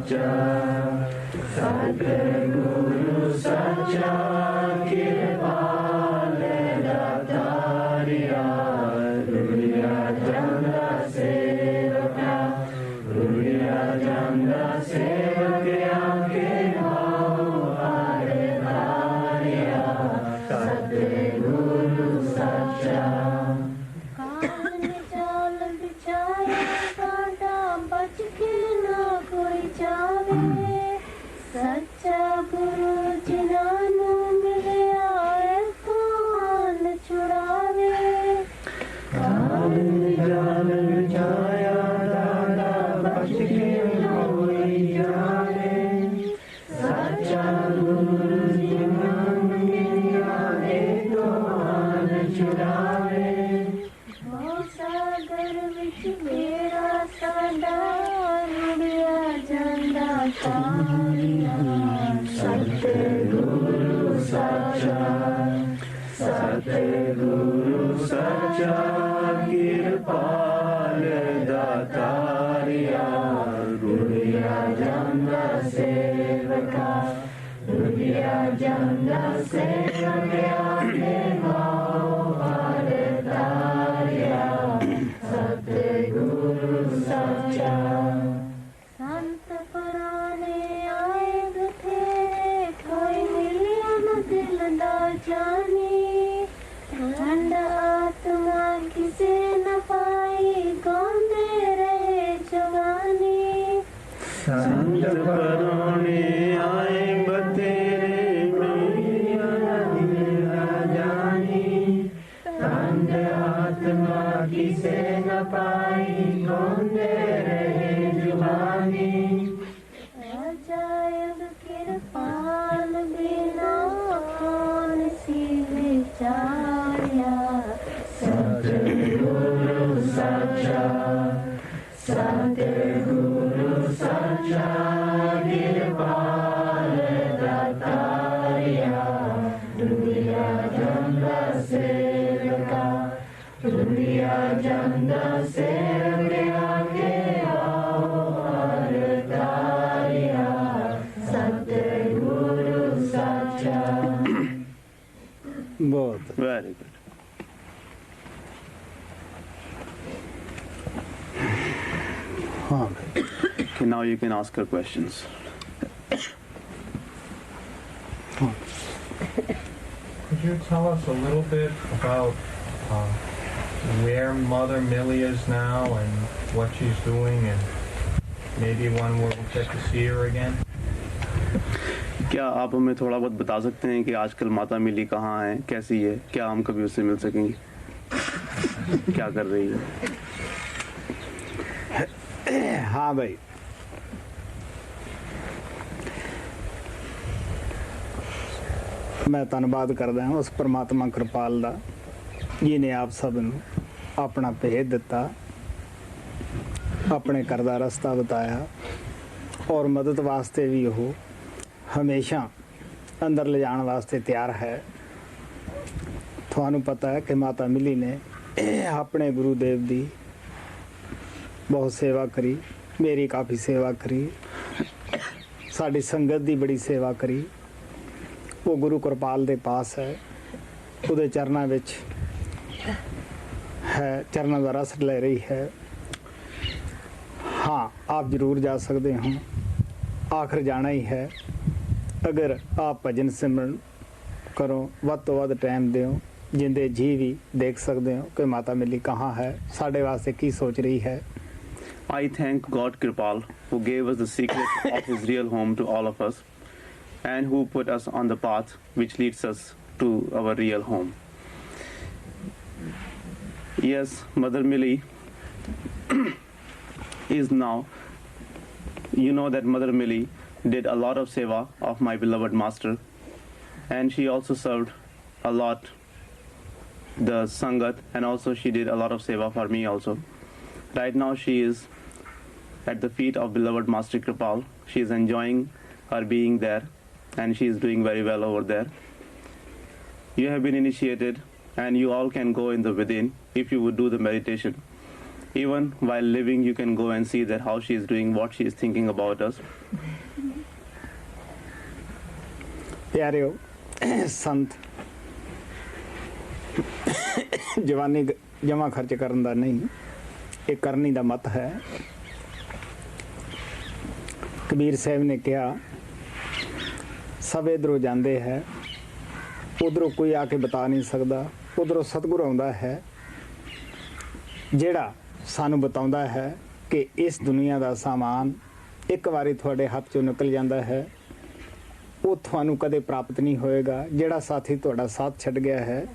साचा सतगुरु साचा कृपाल दातारिया दुनिया जंदा सेवका दुनिया जंदा सेवकिया के भाव आधारिया सतगुरु साचा सच्चा गुरु जिनानु मिलिया तो हाल छुड़ावे काल जाल बिछाया दादा बच के कोई जावे सच्चा गुरु जिनानु मिलिया तो हाल छुड़ावे सागर विच मेरा साडा रुड़िया जांदा तारिया सतगुरु साचा कृपाल दातारिया रुड़िया जांदा सेवका रुड़िया जांदा सेवकिया के भाव आधारिया सतगुरु साचा संत पुराने आए बथेरे कोई मिलिया न दिल दा जानी ठंड आत्मा किसे न पाई गांदे रहे जवानी संत पुराने आए बथेरे मिलिया न दिल दा जानी ठंड आत्मा किसे न पाई गांदे रहे जुबानी अजायब कृपाल बिना कौन सी विचारिया सतगुरु साचा कृपाल दातारिया दुनिया जंदा सेवका दुनिया जंदा सेवकिया के आधारिया सतगुरु साचा बहुत वेरी गुड हाँ okay, now you can ask her questions. Could you tell us a little bit about where Mother Millie is now and what she's doing, and maybe when we'll get to see her again? क्या आप हमें थोड़ा बहुत बता सकते हैं कि आजकल माता मिली कहाँ है, कैसी है, क्या हम कभी उससे मिल सकेंगे, क्या कर रही है? हाँ भाई, मैं धन्नवाद करदा हां उस परमात्मा कृपाल दा जिन्हें आप सब नूं अपना भेद दिता, अपने घर दा रस्ता बताया और मदद वास्ते भी वो हमेशा अंदर ले जाने वास्ते तैयार है। थानू पता है कि माता मिली ने अपने गुरुदेव दी बहुत सेवा करी, मेरी काफ़ी सेवा करी, साड़ी संगत दी बड़ी सेवा करी। वो गुरु कृपाल दे पास है, उदे चरणा विच है, चरणा का रस ले रही है। हाँ, आप जरूर जा सकते हो, आखिर जाना ही है। अगर आप भजन सिमरन करो, वध तो वध टाइम दिओ, जिंदे जी भी देख सकते हो कि माता मिली कहाँ है, साढ़े वास्ते की सोच रही है। I thank God Kripal who gave us the secret of his real home to all of us and who put us on the path which leads us to our real home. Yes, Mother Millie is now, you know that Mother Millie did a lot of seva of my beloved master, and she also served a lot the Sangat, and also she did a lot of seva for me also. Right now she is at the feet of beloved Master Kripal. She is enjoying her being there and she is doing very well over there. You have been initiated and you all can go in the within if you would do the meditation. Even while living, you can go and see that how she is doing, what she is thinking about us. ਪਿਆਰਿਓ, ਸੰਤ ਜਵਾਨੀ ਜਮਾ ਖਰਚ ਕਰਨ ਦਾ ਨਹੀਂ, ਇਹ ਕਰਨੀ ਦਾ ਮਤ ਹੈ। ਕਬੀਰ ਸਾਹਿਬ ਨੇ ਕਿਹਾ, ਸਭ ਇੱਧਰੋਂ ਜਾਂਦੇ ਹੈ, ਉੱਧਰੋਂ ਕੋਈ ਆ ਕੇ ਬਤਾ ਨਹੀਂ ਸਕਦਾ, ਉੱਧਰੋਂ ਸਤਿਗੁਰੂ ਆਉਂਦਾ ਹੈ ਜਿਹੜਾ ਸਾਨੂੰ ਬਤਾਉਂਦਾ ਹੈ ਕਿ ਇਸ ਦੁਨੀਆ ਦਾ ਸਾਮਾਨ ਇੱਕ ਵਾਰੀ ਤੁਹਾਡੇ ਹੱਥ 'ਚੋਂ ਨਿਕਲ ਜਾਂਦਾ ਹੈ, ਉਹ ਤੁਹਾਨੂੰ ਕਦੇ ਪ੍ਰਾਪਤ ਨਹੀਂ ਹੋਏਗਾ। ਜਿਹੜਾ ਸਾਥੀ ਤੁਹਾਡਾ ਸਾਥ ਛੱਡ ਗਿਆ ਹੈ,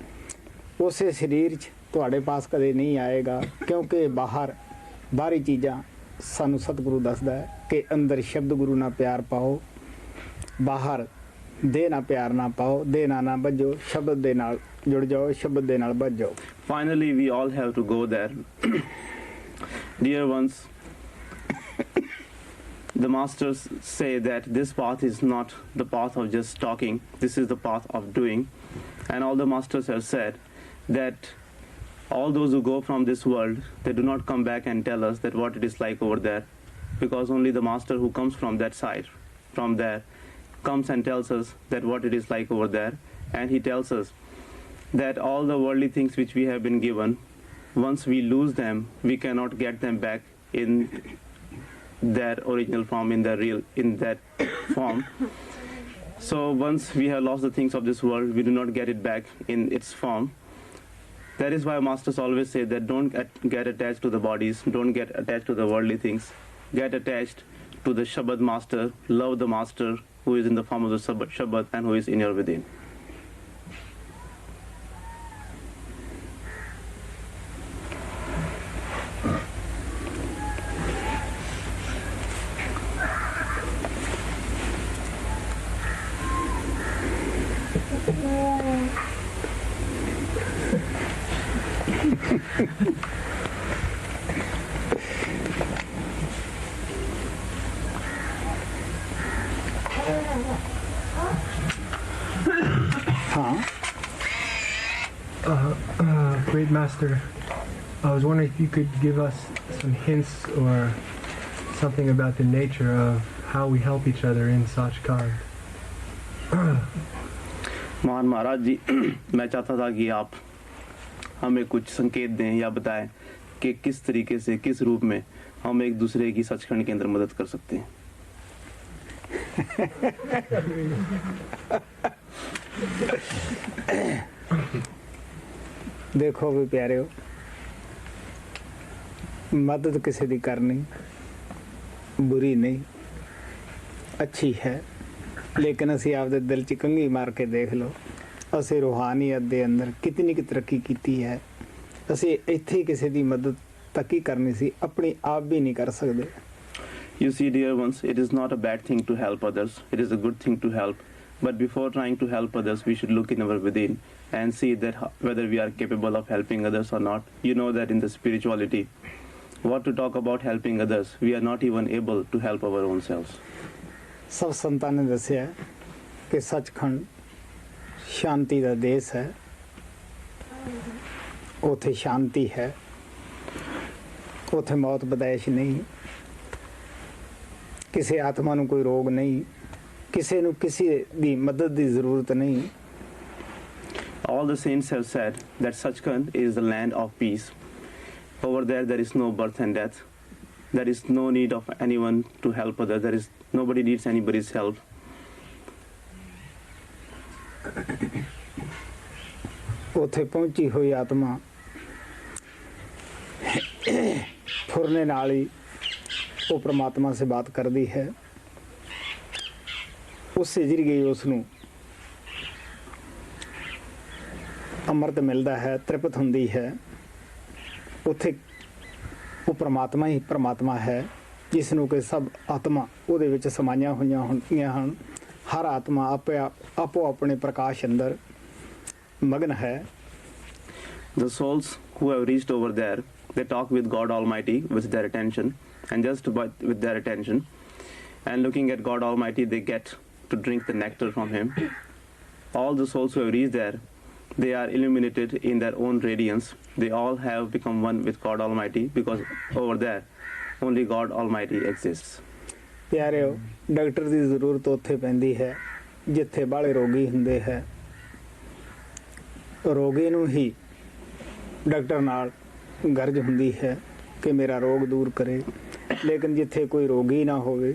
ਉਸੇ ਸਰੀਰ 'ਚ ਤੁਹਾਡੇ ਪਾਸ ਕਦੇ ਨਹੀਂ ਆਏਗਾ, ਕਿਉਂਕਿ ਬਾਹਰੀ ਚੀਜ਼ਾਂ ਸਾਨੂੰ ਸਤਿਗੁਰੂ ਦੱਸਦਾ ਹੈ ਕਿ ਅੰਦਰ ਸ਼ਬਦ ਗੁਰੂ ਨਾਲ ਪਿਆਰ ਪਾਓ, ਬਾਹਰ ਦੇਹ ਨਾਲ ਪਿਆਰ ਨਾ ਪਾਓ, ਦੇਹ ਨਾਲ ਨਾ ਬੱਝੋ, ਸ਼ਬਦ ਦੇ ਨਾਲ ਜੁੜ ਜਾਓ, ਸ਼ਬਦ ਦੇ ਨਾਲ ਬੱਝ ਜਾਓ। Finally, we all have to go there. Dear ones, the masters say that this path is not the path of just talking, this is the path of doing. And all the masters have said that all those who go from this world, they do not come back and tell us that what it is like over there, because only the master who comes from that side, from there, comes and tells us that what it is like over there. And he tells us that all the worldly things which we have been given, once we lose them, we cannot get them back in their original form, in that form. So once we have lost the things of this world, we do not get it back in its form. That is why masters always say that don't get attached to the bodies, don't get attached to the worldly things. Get attached to the Shabad master, love the master who is in the form of the Shabad and who is in your within. Great Master, I was wondering if you could give us some hints or something about the nature of how we help each other in Satsang. महान महाराज जी, मैं चाहता था कि आप हमें कुछ संकेत दें या बताएं कि किस तरीके से, किस रूप में हम एक दूसरे की सचखंड के अंदर मदद कर सकते हैं। देखो भी प्यारे, मदद किसी की करनी बुरी नहीं, अच्छी है, लेकिन असी आपदे दिल च कंघी मार के देख लो, असी रूहानीयत दे अंदर कितनी की तरक्की की है। असी इत्थे ही किसी की मदद तक ही करनी सी, अपनी आप भी नहीं कर सकते। You see, dear ones, it is not a bad thing to help others. It is a good thing to help. But before trying to help others, we should look in our within and see that whether we are capable of helping others or not. You know that in the spirituality, what to talk about helping others, we are not even able to help our own selves. सब संतां ने दसिया कि सचखंड शांति का देश है, उथे शांति है, उथे मौत बदैश नहीं, किसी आत्मा नूं कोई रोग नहीं, किसी नूं किसी दी मदद दी जरूरत नहीं। All the saints have said that Sachkhand is the land of peace. Over there, there is no birth and death. There is no need of anyone to help others. Nobody needs anybody's help. उथे पहुंची हुई आत्मा फुरने नाल ही वो परमात्मा से बात करती है, उससे जिर गई उसनू अमृत मिलता है, तृप्त हुंदी है। उथे वो परमात्मा ही परमात्मा है जिसनू कि सब आत्मा उहदे विच समाईयां होईयां हुंदियां हन। हर आत्मा आपो अपने प्रकाश अंदर मगन है। The souls who have reached over there, they talk with God Almighty with their attention, and just with their attention and looking at God Almighty, they get to drink the nectar from Him. All the souls who have reached there, they are illuminated in their own radiance. They all have become one with God Almighty, because over there only God Almighty exists. ਪਿਆਰਿਓ, doctor ਦੀ ਜ਼ਰੂਰਤ ਉੱਥੇ ਪੈਂਦੀ ਹੈ ਜਿੱਥੇ ਬਾਹਲੇ ਰੋਗੀ ਹੁੰਦੇ ਹੈ। ਰੋਗੀ ਨੂੰ ਹੀ ਡਾਕਟਰ ਨਾਲ ਗਰਜ ਹੁੰਦੀ ਹੈ ਕਿ ਮੇਰਾ ਰੋਗ ਦੂਰ ਕਰੇ, ਲੇਕਿਨ ਜਿੱਥੇ ਕੋਈ ਰੋਗੀ ਨਾ ਹੋਵੇ,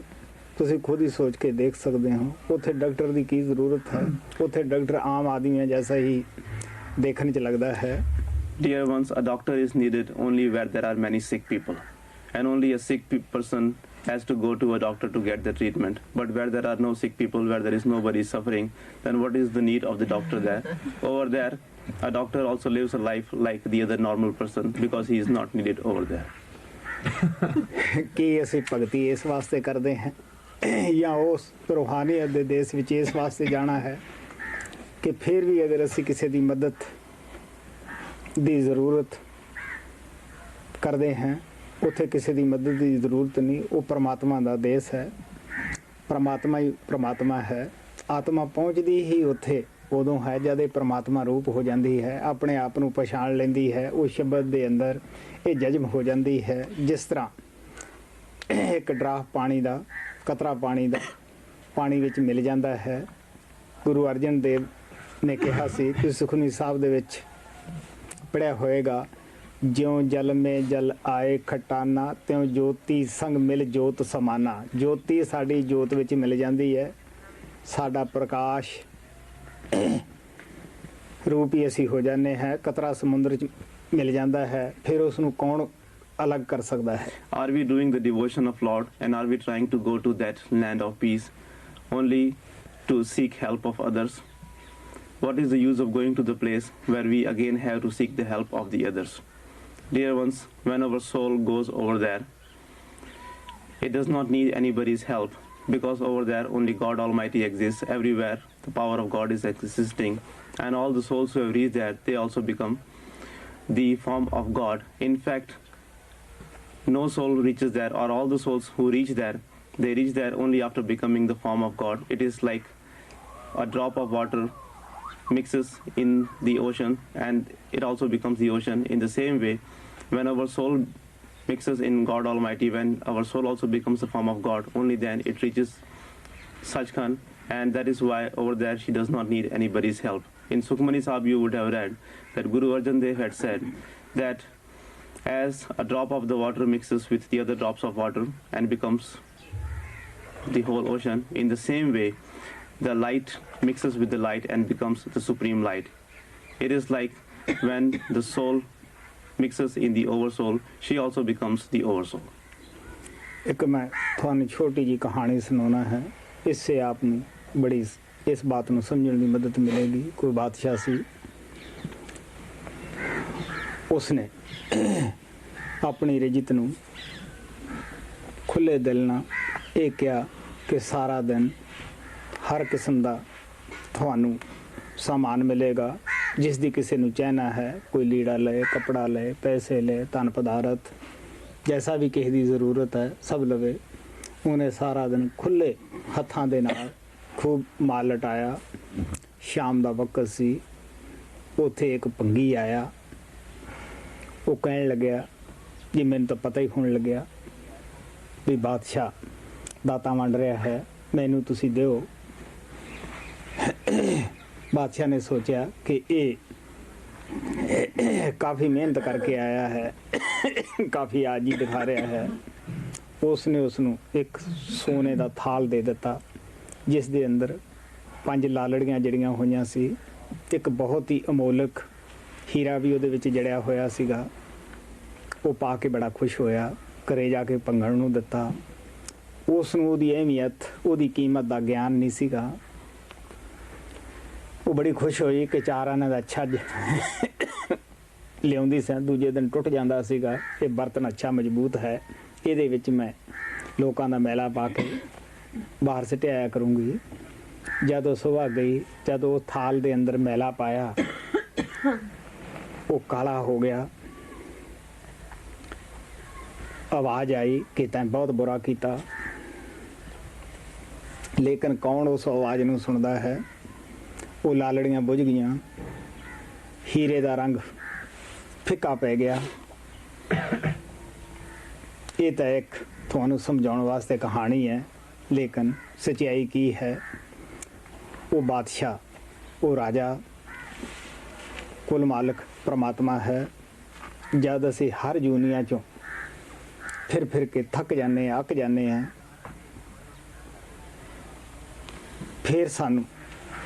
ਤੁਸੀਂ ਖੁਦ ਹੀ ਸੋਚ ਕੇ ਦੇਖ ਸਕਦੇ ਹੋ ਉੱਥੇ ਡਾਕਟਰ ਦੀ ਕੀ ਜ਼ਰੂਰਤ ਹੈ। ਉੱਥੇ ਡਾਕਟਰ ਆਮ ਆਦਮੀਆਂ ਜੈਸਾ ਹੀ ਦੇਖਣ 'ਚ ਲੱਗਦਾ ਹੈ। Dear ones, a doctor is needed only where there are many sick people, and only a sick person has to go to a doctor to get the treatment. But where there are no sick people, where there is nobody suffering, then what is the need of the doctor there? Over there, a doctor also lives a life like the other normal person, because he is not needed over there. ਕੀ ਅਸੀਂ ਭਗਤੀ ਇਸ ਵਾਸਤੇ ਕਰਦੇ ਹਾਂ ਜਾਂ ਉਸ ਰੂਹਾਨੀਅਤ ਦੇ ਦੇਸ਼ ਵਿੱਚ ਇਸ ਵਾਸਤੇ ਜਾਣਾ ਹੈ ਕਿ ਫਿਰ ਵੀ ਅਗਰ ਅਸੀਂ ਕਿਸੇ ਦੀ ਮਦਦ ਦੀ ਜ਼ਰੂਰਤ ਕਰਦੇ ਹਾਂ, ਉੱਥੇ ਕਿਸੇ ਦੀ ਮਦਦ ਦੀ ਜ਼ਰੂਰਤ ਨਹੀਂ। ਉਹ ਪਰਮਾਤਮਾ ਦਾ ਦੇਸ਼ ਹੈ, ਪਰਮਾਤਮਾ ਹੀ ਪਰਮਾਤਮਾ ਹੈ। ਆਤਮਾ ਪਹੁੰਚਦੀ ਹੀ ਉੱਥੇ ਉਦੋਂ ਹੈ ਜਦ ਇਹ ਪਰਮਾਤਮਾ ਰੂਪ ਹੋ ਜਾਂਦੀ ਹੈ, ਆਪਣੇ ਆਪ ਨੂੰ ਪਛਾਣ ਲੈਂਦੀ ਹੈ। ਉਹ ਸ਼ਬਦ ਦੇ ਅੰਦਰ ਇਹ ਜਜ਼ਬ ਹੋ ਜਾਂਦੀ ਹੈ। ਜਿਸ ਤਰ੍ਹਾਂ ਇੱਕ ਡਰਾਫ ਪਾਣੀ ਦਾ, ਕਤਰਾ ਪਾਣੀ ਦਾ ਪਾਣੀ ਵਿੱਚ ਮਿਲ ਜਾਂਦਾ ਹੈ। ਗੁਰੂ ਅਰਜਨ ਦੇਵ ਨੇ ਕਿਹਾ ਸੀ ਕਿ ਸੁਖਮਨੀ ਸਾਹਿਬ ਦੇ ਵਿੱਚ ਪੜ੍ਹਿਆ ਹੋਏਗਾ, ਜਿਉਂ ਜਲ ਮੇ ਜਲ ਆਏ ਖਟਾਨਾ, ਤਿਉਂ ਜੋਤੀ ਸੰਗ ਮਿਲ ਜੋਤ ਸਮਾਨਾ। ਜੋਤੀ ਸਾਡੀ ਜੋਤ ਵਿੱਚ ਮਿਲ ਜਾਂਦੀ ਹੈ, ਸਾਡਾ ਪ੍ਰਕਾਸ਼ ਰੂਪ ਹੀ ਅਸੀਂ ਹੋ ਜਾਂਦੇ ਹਾਂ। ਕਤਰਾ ਸਮੁੰਦਰ 'ਚ ਮਿਲ ਜਾਂਦਾ ਹੈ, ਫਿਰ ਉਸ ਨੂੰ ਕੌਣ ਅਲੱਗ ਕਰ ਸਕਦਾ ਹੈ। Are we doing the devotion of Lord, and are we trying to go to that land of peace only to seek help of others? What is the use of going to the place where we again have to seek the help of the others? Dear ones, when our soul goes over there, it does not need anybody's help, because over there only God Almighty exists. Everywhere the power of God is existing, and all the souls who have reached there, they also become the form of God. In fact, no soul reaches there, or all the souls who reach there, they reach there only after becoming the form of God. It is like a drop of water mixes in the ocean, and it also becomes the ocean. In the same way, when our soul mixes in God Almighty, when our soul also becomes the form of God, only then it reaches Satsang, and that is why over there she does not need anybody's help. In Sukhmani Sahib you would have read that Guru Arjan Dev had said that as a drop of the water mixes with the other drops of water and becomes the whole ocean, in the same way the light mixes with the light and becomes the supreme light. It is like when the soul mixes in the oversoul, she also becomes the oversoul. ਇੱਕ ਮੈਂ ਤੁਹਾਨੂੰ ਛੋਟੀ ਜਿਹੀ ਕਹਾਣੀ ਸੁਣਾਉਣਾ ਹੈ। इससे ਆਪ ਨੂੰ ਬੜੀ ਇਸ ਬਾਤ ਨੂੰ ਸਮਝਣ ਦੀ ਮਦਦ ਮਿਲੇਗੀ। ਕੋਈ ਬਾਦਸ਼ਾਹ ਸੀ, ਉਸਨੇ ਆਪਣੀ ਰਿਜਤ ਨੂੰ ਖੁੱਲੇ ਦਿਲ ਨਾਲ ਇਹ ਕਿਹਾ ਕਿ ਸਾਰਾ ਦਿਨ ਹਰ ਕਿਸਮ ਦਾ ਤੁਹਾਨੂੰ ਸਾਮਾਨ ਮਿਲੇਗਾ, ਜਿਸ ਦੀ ਕਿਸੇ ਨੂੰ ਚਾਹਨਾ ਹੈ। ਕੋਈ ਲੀੜਾ ਲਏ, ਕੱਪੜਾ ਲਏ, ਪੈਸੇ ਲਏ, ਧਨ ਪਦਾਰਥ, ਜੈਸਾ ਵੀ ਕਿਸੇ ਦੀ ਜ਼ਰੂਰਤ ਹੈ ਸਭ ਲਵੇ। ਉਹਨੇ ਸਾਰਾ ਦਿਨ ਖੁੱਲੇ ਹੱਥਾਂ ਦੇ ਨਾਲ ਖੂਬ ਮਾਲ ਲਟਾਇਆ। ਸ਼ਾਮ ਦਾ ਵਕਤ ਸੀ, ਉੱਥੇ ਇੱਕ ਭੰਗੀ ਆਇਆ। ਉਹ ਕਹਿਣ ਲੱਗਿਆ, ਜੀ ਮੈਨੂੰ ਤਾਂ ਪਤਾ ਹੀ ਹੋਣ ਲੱਗਿਆ ਵੀ ਬਾਦਸ਼ਾਹ ਦਾਤਾਂ ਵੰਡ ਰਿਹਾ ਹੈ, ਮੈਨੂੰ ਤੁਸੀਂ ਦਿਓ। ਬਾਦਸ਼ਾਹ ਨੇ ਸੋਚਿਆ ਕਿ ਇਹ ਕਾਫੀ ਮਿਹਨਤ ਕਰਕੇ ਆਇਆ ਹੈ, ਕਾਫੀ ਆਜੀ ਦਿਖਾ ਰਿਹਾ ਹੈ। ਉਸਨੇ ਉਸਨੂੰ ਇੱਕ ਸੋਨੇ ਦਾ ਥਾਲ ਦੇ ਦਿੱਤਾ, ਜਿਸ ਦੇ ਅੰਦਰ 5 ਲਾਲੜੀਆਂ ਜੜੀਆਂ ਹੋਈਆਂ ਸੀ। ਇੱਕ ਬਹੁਤ ਹੀ ਅਮੋਲਕ ਹੀਰਾ ਵੀ ਉਹਦੇ ਵਿੱਚ ਜੜਿਆ ਹੋਇਆ ਸੀਗਾ। ਉਹ ਪਾ ਕੇ ਬੜਾ ਖੁਸ਼ ਹੋਇਆ, ਘਰੇ ਜਾ ਕੇ ਭੰਗਣ ਨੂੰ ਦਿੱਤਾ। ਉਸ ਨੂੰ ਉਹਦੀ ਅਹਿਮੀਅਤ, ਉਹਦੀ ਕੀਮਤ ਦਾ ਗਿਆਨ ਨਹੀਂ ਸੀਗਾ। ਉਹ ਬੜੀ ਖੁਸ਼ ਹੋਈ ਕਿ 4 ਆਨੇ ਦਾ ਅੱਛਾ ਲਿਆਉਂਦੀ ਸੀ, ਦੂਜੇ ਦਿਨ ਟੁੱਟ ਜਾਂਦਾ ਸੀਗਾ। ਇਹ ਬਰਤਨ ਅੱਛਾ ਮਜ਼ਬੂਤ ਹੈ, ਇਹਦੇ ਵਿੱਚ ਮੈਂ ਲੋਕਾਂ ਦਾ ਮੈਲਾ ਪਾ ਕੇ ਬਾਹਰ ਸਿੱਟਿਆ ਕਰੂੰਗੀ। ਜਦੋਂ ਸੁਬਾਹ ਗਈ, ਜਦੋਂ ਉਹ ਥਾਲ ਦੇ ਅੰਦਰ ਮੈਲਾ ਪਾਇਆ, ਉਹ ਕਾਲਾ ਹੋ ਗਿਆ। ਆਵਾਜ਼ ਆਈ ਕਿ ਤੈਂ ਬਹੁਤ ਬੁਰਾ ਕੀਤਾ। ਲੇਕਿਨ ਕੌਣ ਉਸ ਆਵਾਜ਼ ਨੂੰ ਸੁਣਦਾ ਹੈ? ਉਹ ਲਾਲੜੀਆਂ ਬੁਝ ਗਈਆਂ। ਹੀਰੇ ਦਾ ਰੰਗ ਫਿੱਕਾ ਪੈ ਗਿਆ। ਇਹ ਤਾਂ ਇੱਕ ਤੁਹਾਨੂੰ ਸਮਝਾਉਣ ਵਾਸਤੇ ਕਹਾਣੀ ਹੈ, ਲੇਕਿਨ ਸੱਚਾਈ ਕੀ ਹੈ? ਉਹ ਬਾਦਸ਼ਾਹ, ਉਹ ਰਾਜਾ, ਕੁੱਲ ਮਾਲਕ ਪਰਮਾਤਮਾ ਹੈ। ਜਦ ਅਸੀਂ ਹਰ ਦੁਨੀਆ 'ਚੋਂ ਫਿਰ ਕੇ ਥੱਕ ਜਾਂਦੇ ਹਾਂ, ਅੱਕ ਜਾਂਦੇ ਹਾਂ, ਫਿਰ ਸਾਨੂੰ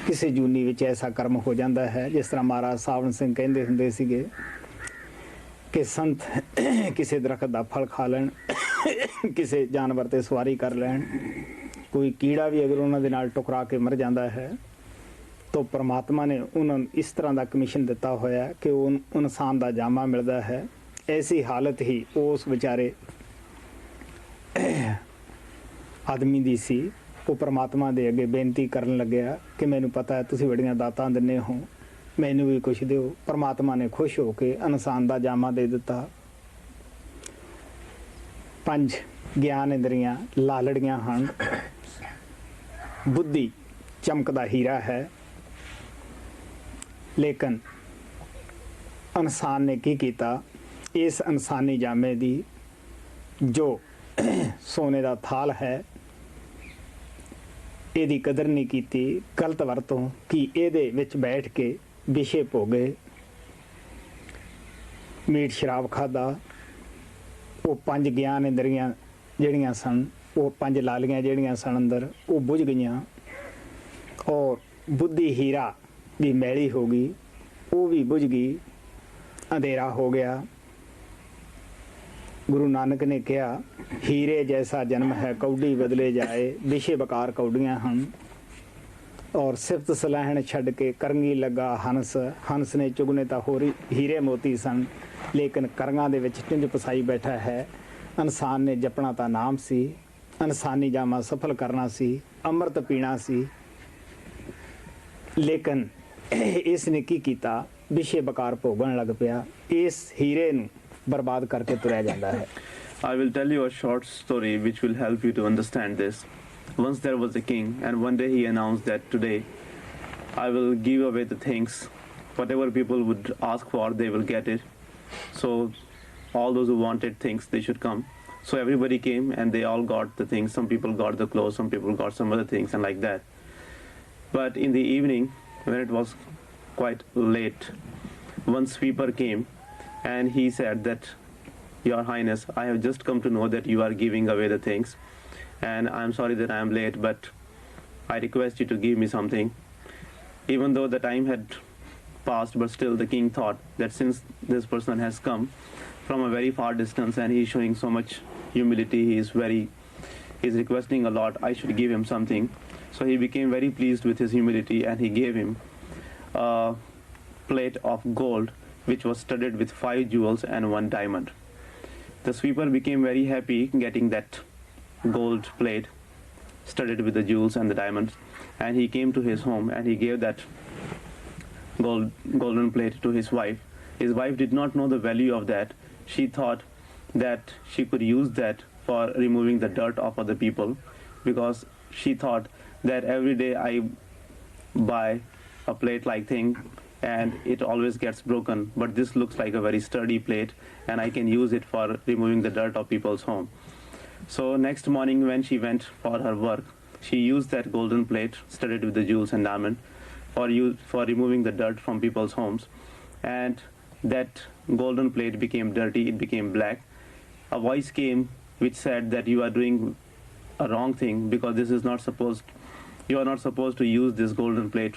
ਕਿਸੇ ਜੂਨੀ ਵਿੱਚ ਐਸਾ ਕਰਮ ਹੋ ਜਾਂਦਾ ਹੈ, ਜਿਸ ਤਰ੍ਹਾਂ ਮਹਾਰਾਜ ਸਾਵਣ ਸਿੰਘ ਕਹਿੰਦੇ ਹੁੰਦੇ ਸੀਗੇ ਕਿ ਸੰਤ ਕਿਸੇ ਦਰਖਤ ਦਾ ਫਲ ਖਾ ਲੈਣ, ਕਿਸੇ ਜਾਨਵਰ ਤੇ ਸਵਾਰੀ ਕਰ ਲੈਣ, ਕੋਈ ਕੀੜਾ ਵੀ ਅਗਰ ਉਹਨਾਂ ਦੇ ਨਾਲ ਟਕਰਾ ਕੇ ਮਰ ਜਾਂਦਾ ਹੈ ਤਾਂ ਪਰਮਾਤਮਾ ਨੇ ਉਹਨਾਂ ਨੂੰ ਇਸ ਤਰ੍ਹਾਂ ਦਾ ਕਮਿਸ਼ਨ ਦਿੱਤਾ ਹੋਇਆ ਕਿ ਉਹ ਇਨਸਾਨ ਦਾ ਜਾਮਾ ਮਿਲਦਾ ਹੈ। ਐਸੀ ਹਾਲਤ ਹੀ ਉਸ ਵਿਚਾਰੇ ਆਦਮੀ ਦੀ ਸੀ। ਉਹ ਪਰਮਾਤਮਾ ਦੇ ਅੱਗੇ ਬੇਨਤੀ ਕਰਨ ਲੱਗਿਆ ਕਿ ਮੈਨੂੰ ਪਤਾ ਹੈ ਤੁਸੀਂ ਬੜੀਆਂ ਦਾਤਾਂ ਦਿੰਦੇ ਹੋ, ਮੈਨੂੰ ਵੀ ਕੁਛ ਦਿਓ। ਪਰਮਾਤਮਾ ਨੇ ਖੁਸ਼ ਹੋ ਕੇ ਇਨਸਾਨ ਦਾ ਜਾਮਾ ਦੇ ਦਿੱਤਾ। 5 ਗਿਆਨ ਇੰਦਰੀਆਂ ਲਾਲੜੀਆਂ ਹਨ। ਬੁੱਧੀ ਚਮਕਦਾ ਹੀਰਾ ਹੈ, ਲੇਕਿਨ ਇਨਸਾਨ ਨੇ ਕੀ ਕੀਤਾ? ਇਸ ਇਨਸਾਨੀ ਜਾਮੇ ਦੀ ਜੋ ਸੋਨੇ ਦਾ ਥਾਲ ਹੈ, ਇਹਦੀ ਕਦਰ ਨਹੀਂ ਕੀਤੀ, ਗਲਤ ਵਰਤੋਂ ਕਿ ਇਹਦੇ ਵਿੱਚ ਬੈਠ ਕੇ ਵਿਸ਼ੇ ਭੋਗੇ, ਮੀਟ ਸ਼ਰਾਬ ਖਾਦਾ। ਉਹ 5 ਗਿਆਨ ਇੰਦਰੀਆਂ ਜਿਹੜੀਆਂ ਸਨ, ਉਹ 5 ਲਾਲੀਆਂ ਜਿਹੜੀਆਂ ਸਨ ਅੰਦਰ, ਉਹ ਬੁਝ ਗਈਆਂ ਔਰ ਬੁੱਧੀ ਹੀਰਾ ਵੀ ਮੈਲੀ ਹੋ ਗਈ, ਉਹ ਵੀ ਬੁਝ ਗਈ, ਅੰਧੇਰਾ ਹੋ ਗਿਆ। ਗੁਰੂ ਨਾਨਕ ਨੇ ਕਿਹਾ ਹੀਰੇ ਜੈਸਾ ਜਨਮ ਹੈ ਕੌਡੀ ਬਦਲੇ ਜਾਏ, ਵਿਸ਼ੇ ਬਕਾਰ ਕੌਡੀਆਂ ਹਨ। ਔਰ ਸਿਫਤ ਸਲਾਹਣ ਛੱਡ ਕੇ ਕਰੰਗੀ ਲੱਗਾ ਹੰਸ, ਹੰਸ ਨੇ ਚੁਗਨੇ ਤਾਂ ਹੋਰ ਹੀਰੇ ਮੋਤੀ ਸਨ, ਲੇਕਿਨ ਕਰੰਗਾਂ ਦੇ ਵਿੱਚ ਟਿੰਜ ਪਸਾਈ ਬੈਠਾ ਹੈ। ਇਨਸਾਨ ਨੇ ਜਪਣਾ ਤਾਂ ਨਾਮ ਸੀ, ਇਨਸਾਨੀ ਜਾਮਾ ਸਫਲ ਕਰਨਾ ਸੀ, ਅੰਮ੍ਰਿਤ ਪੀਣਾ ਸੀ, ਲੇਕਿਨ ਇਸ ਨੇ ਕੀ ਕੀਤਾ? ਵਿਸ਼ੇ ਬਕਾਰ ਭੋਗਣ ਲੱਗ ਪਿਆ। ਇਸ ਹੀਰੇ ਨੂੰ ਬਰਬਾਦ ਕਰਕੇ ਤੁਰਿਆ ਜਾਂਦਾ ਹੈ। I will tell you a short story which will help you to understand this. Once there was a king, and one day he announced that today I will give away the things, whatever people would ask for, they will get it. So all those who wanted things, they should come. So everybody came and they all got the things. Some people got the clothes, some people got some other things and like that. But in the evening, when it was quite late, one sweeper came and he said that, Your Highness, I have just come to know that you are giving away the things, and I'm sorry that I am late, but I request you to give me something. Even though the time had passed, but still the king thought that since this person has come from a very far distance and he's showing so much humility, he's requesting a lot, I should give him something. So he became very pleased with his humility and he gave him a plate of gold which was studded with 5 jewels and 1 diamond. The sweeper became very happy getting that gold plate studded with the jewels and the diamonds, and he came to his home and he gave that golden plate to his wife. His wife did not know the value of that. She thought that she could use that for removing the dirt of other people, because she thought that every day I buy a plate like thing and it always gets broken, but this looks like a very sturdy plate and I can use it for removing the dirt of people's home. So next morning when she went for her work, she used that golden plate studded with the jewels and diamond for removing the dirt from people's homes, and that golden plate became dirty, it became black. A voice came which said that you are doing a wrong thing, because you are not supposed to use this golden plate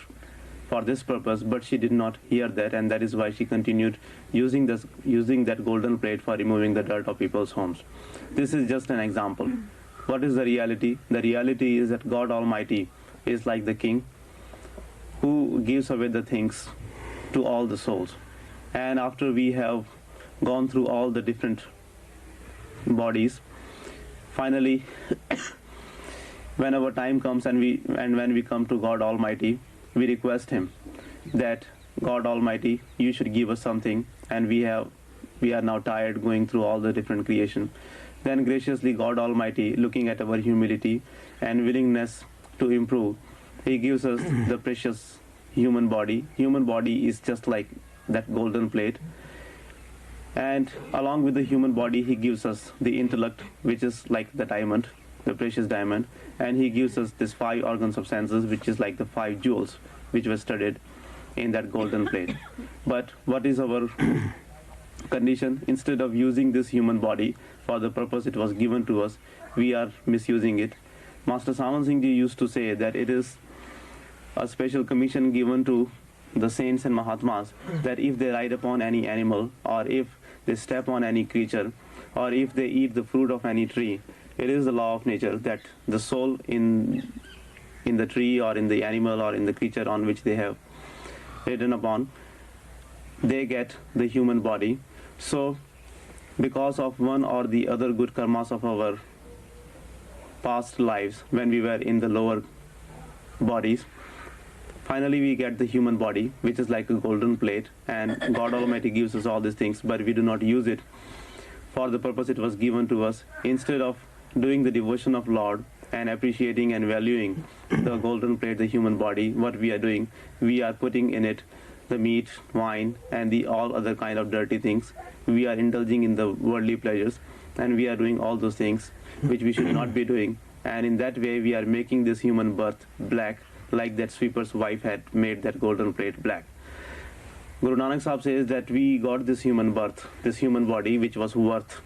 for this purpose. But she did not hear that, and that is why she continued using that golden plate for removing the dirt of people's homes. This is just an example. What is the reality? The reality is that God Almighty is like the king who gives away the things to all the souls. And after we have gone through all the different bodies, finally when our time comes and when we come to God Almighty, we request him that, God Almighty, you should give us something, and we are now tired going through all the different creation. Then graciously God Almighty, looking at our humility and willingness to improve, he gives us the precious human body. Human body is just like that golden plate. And along with the human body, he gives us the intellect, which is like the diamond, the precious diamond, and he gives us this 5 organs of senses, which is like the 5 jewels which were studied in that golden plate. But what is our condition? Instead of using this human body for the purpose it was given to us, we are misusing it. Master Satsang Singh Ji used to say that it is a special commission given to the saints and Mahatmas that if they ride upon any animal, or if they step on any creature, or if they eat the fruit of any tree, it is the law of nature that the soul in the tree or in the animal or in the creature on which they have ridden upon, they get the human body. So because of one or the other good karmas of our past lives when we were in the lower bodies, finally we get the human body, which is like a golden plate, and God Almighty gives us all these things, but we do not use it for the purpose it was given to us. Instead of doing the devotion of Lord and appreciating and valuing the golden plate, the human body, what we are doing, we are putting in it the meat, wine, and the all other kind of dirty things. We are indulging in the worldly pleasures, and we are doing all those things which we should not be doing. And in that way we are making this human birth black, like that sweeper's wife had made that golden plate black. Guru Nanak Sahib says that we got this human birth, this human body, which was worth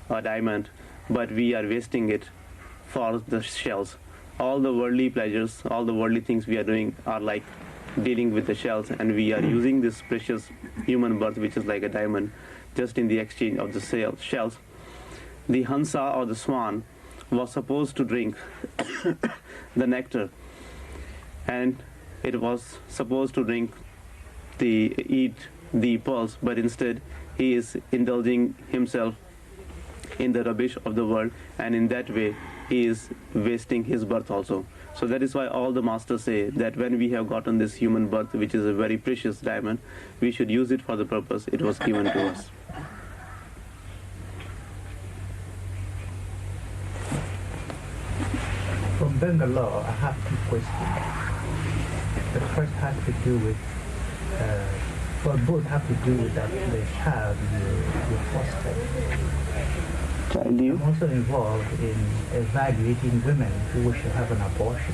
a diamond, but we are wasting it for the shells. All the worldly pleasures, all the worldly things we are doing are like dealing with the shells, and we are using this precious human birth, which is like a diamond, just in the exchange of the shells. The Hansa or the swan was supposed to drink the nectar, and it was supposed to eat the pearls, but instead he is indulging himself in the rubbish of the world, and in that way he is wasting his birth also. So that is why all the masters say that when we have gotten this human birth, which is a very precious diamond, we should use it for the purpose it was given to us. From Bangalore, I have 2 questions. The first has to do with, both have to do with the child you fostered. I'm also involved in evaluating women who wish to have an abortion,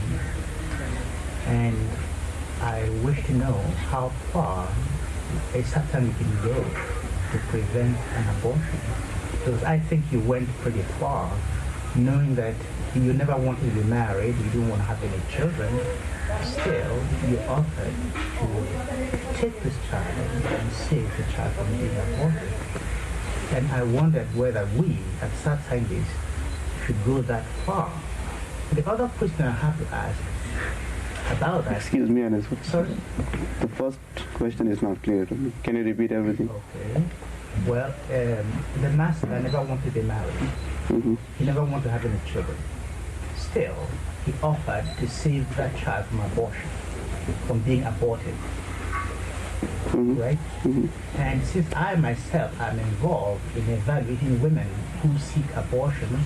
and I wish to know how far a Satsang can go to prevent an abortion. Because I think you went pretty far, knowing that you never wanted to be married, you didn't want to have any children. Still, you offered to take this child and save the child from being aborted. And I wondered whether we, at Satsang, should go that far. The other question I have to ask about that... Excuse me, Anis. Sorry? The first question is not clear to me. Can you repeat everything? Okay. Well, the master never wanted to be married. Mm-hmm. He never wanted to have any children. Still, he offered to save that child from abortion, from being aborted. Mm-hmm. Right? Mm-hmm. And since I myself am involved in evaluating women who seek abortion,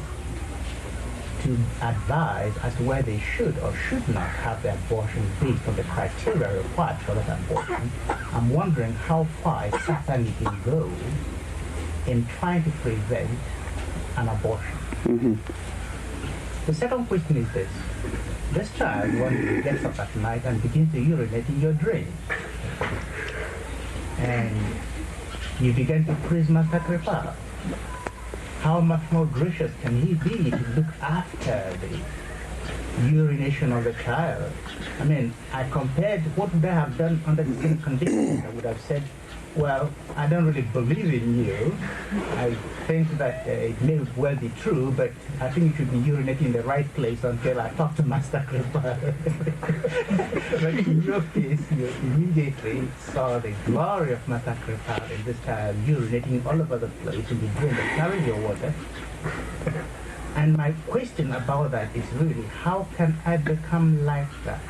to advise as to whether they should or should not have the abortion based on the criteria required for that abortion, I'm wondering how far a Satsang can go in trying to prevent an abortion. Mm-hmm. The second question is this. This child, one day, gets up at night and begins to urinate in your drain. And you begin to praise Master Kripa. How much more gracious can he be to look after the urination of the child? I mean, I compared what would I have done under the same conditions. I would have said, well, I don't really believe in you. I think that it may well be true, but I think you should be urinating in the right place until I talk to Master Kripa. But in your case, you immediately saw the glory of Master Kripa in this child urinating all over the place in the drain that carries your water. And my question about that is really, how can I become like that?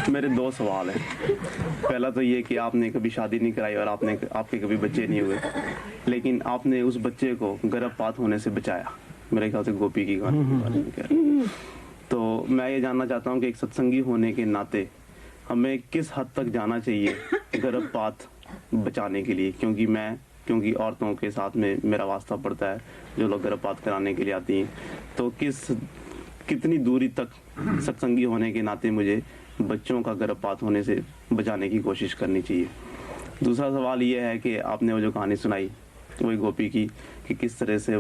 मेरे 2 सवाल हैं. पहला तो ये कि आपने कभी शादी नहीं कराई और आपके कभी बच्चे नहीं हुए, लेकिन आपने उस बच्चे को गर्भपात होने से बचाया. मेरे ख्याल से गोपी की कहानी के बारे में कह रहा हूं. तो मैं ये जानना चाहता हूँ कि एक सत्संगी होने के नाते हमें किस हद तक जाना चाहिए गर्भपात बचाने के लिए, क्योंकि औरतों के साथ में मेरा वास्ता पड़ता है जो लोग गर्भपात कराने के लिए आती हैं, तो कितनी दूरी तक सत्संगी होने के नाते मुझे बच्चों का गर्भपात होने से बचाने की कोशिश करनी चाहिए। दूसरा सवाल ये है कि आपने वो जो कहानी सुनाई वही गोपी की कि किस तरह से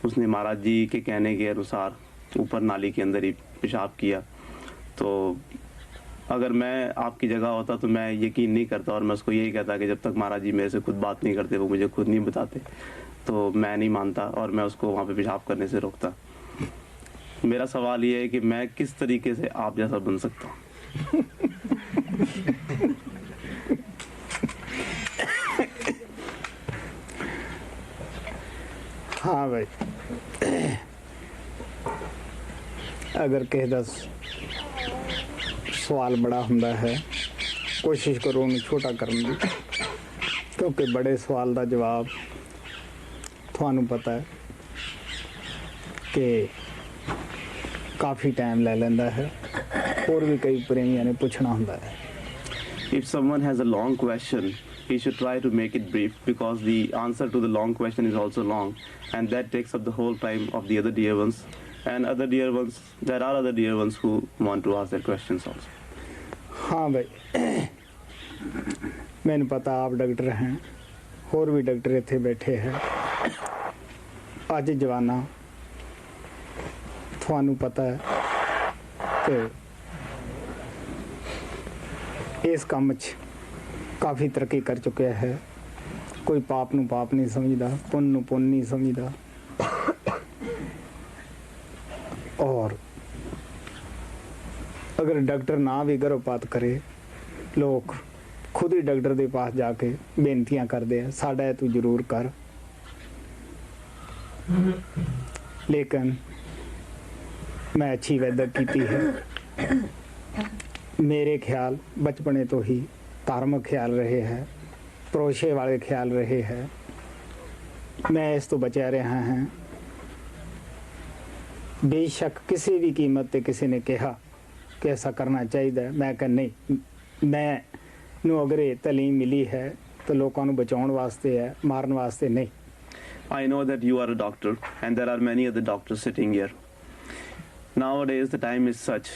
उसने महाराज जी के कहने के अनुसार ऊपर नाली के अंदर ही पेशाब किया, तो अगर मैं आपकी जगह होता तो मैं यकीन नहीं करता और मैं उसको यही कहता कि जब तक महाराज जी मेरे से खुद बात नहीं करते, वो मुझे खुद नहीं बताते, तो मैं नहीं मानता और मैं उसको वहाँ पे पेशाब करने से रोकता। मेरा सवाल ये है कि मैं किस तरीके से आप जैसा बन सकता हूँ। हाँ भाई, अगर किसी का सवाल बड़ा हुंदा है कोशिश करो उन्हें छोटा करने की, क्योंकि बड़े सवाल का जवाब थानू पता है कि काफ़ी टाइम ले लेंदा है और भी कई प्रेमियों ने पूछना हुंदा है। If someone has a long question, he should try to make it brief, because the answer to the long question is also long, and that takes up the whole time of the other dear ones. And other dear ones, there are other dear ones who want to ask their questions also. हाँ भाई, मैंने पता आप doctor हैं, और भी doctor इत्थे बैठे हैं। अज जवाना थानू पता है कि इस काम च काफ़ी तरक्की कर चुके हैं। कोई पाप नू पाप नहीं समझदा, पुण्य नू पुण्य नहीं समझदा, और अगर डॉक्टर ना भी गर्भपात करे, लोग खुद ही डॉक्टर के पास जाके बेनतियां करते हैं, साडा तू जरूर कर। लेकिन मैं अच्छी वैदक की है। मेरे ख्याल बचपने तो ही धार्मिक ख्याल रहे हैं, परोसे वाले ख्याल रहे हैं। मैं इस तो बचा रहा हैं। बेशक किसी भी कीमत पे किसी ने कहा कि ऐसा करना चाहिए, मैं कह नहीं, मैं नू अगर ये तालीम मिली है तो लोगों को बचाने वास्ते है, मारने वास्ते नहीं। I know that you are a doctor and there are many other doctors sitting here. Nowadays the time is such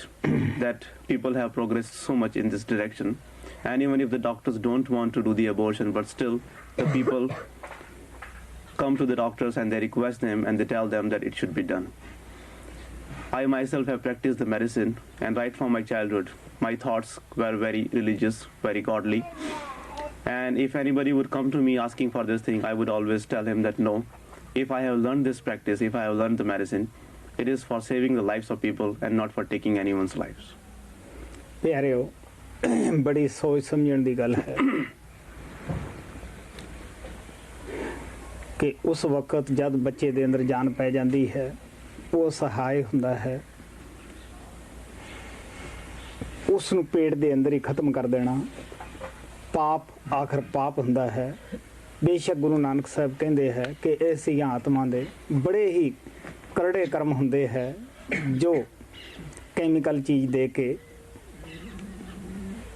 that people have progressed so much in this direction, and even if the doctors don't want to do the abortion, but still the people come to the doctors and they request them and they tell them that it should be done. I myself have practiced the medicine, and right from my childhood my thoughts were very religious, very godly, and if anybody would come to me asking for this thing, I would always tell him that no, if I have learned this practice, if I have learned the medicine, it is for saving the lives of people and not for taking anyone's lives. प्यारे हो, बड़ी सोच समझण दी गल है कि उस वक्त जब बच्चे दे अंदर जान पै जाती है, वो सहाय हुंदा है, उसनू पेट दे अंदर ही खत्म कर देना पाप आखिर पाप हुंदा है। बेशक गुरु नानक साहब कहते हैं कि ऐसियां आत्मा दे बड़े ही करड़े कर्म हुंदे हैं जो कैमिकल चीज़ दे के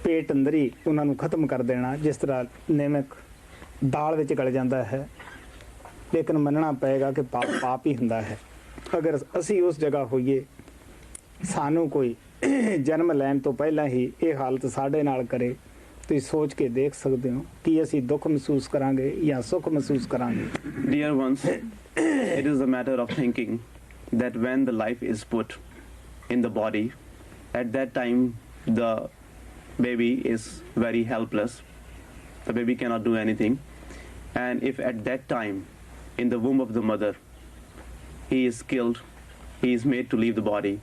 पेट अंदर ही उन्होंने खत्म कर देना, जिस तरह नमक दाल विच गल जाता है। लेकिन मनना पएगा कि पाप पाप ही हुंदा है। अगर असी उस जगह होइए, सानू कोई जन्म लैन तो पहला ही ये हालत साढ़े नाल करे, तो सोच के देख सकते हो कि असी दुख महसूस करांगे या सुख महसूस करांगे। Dear ones, it is a matter of thinking that when the life is put in the body, at that time the baby is very helpless. The baby cannot do anything, and if at that time in the womb of the mother he is killed, he is made to leave the body.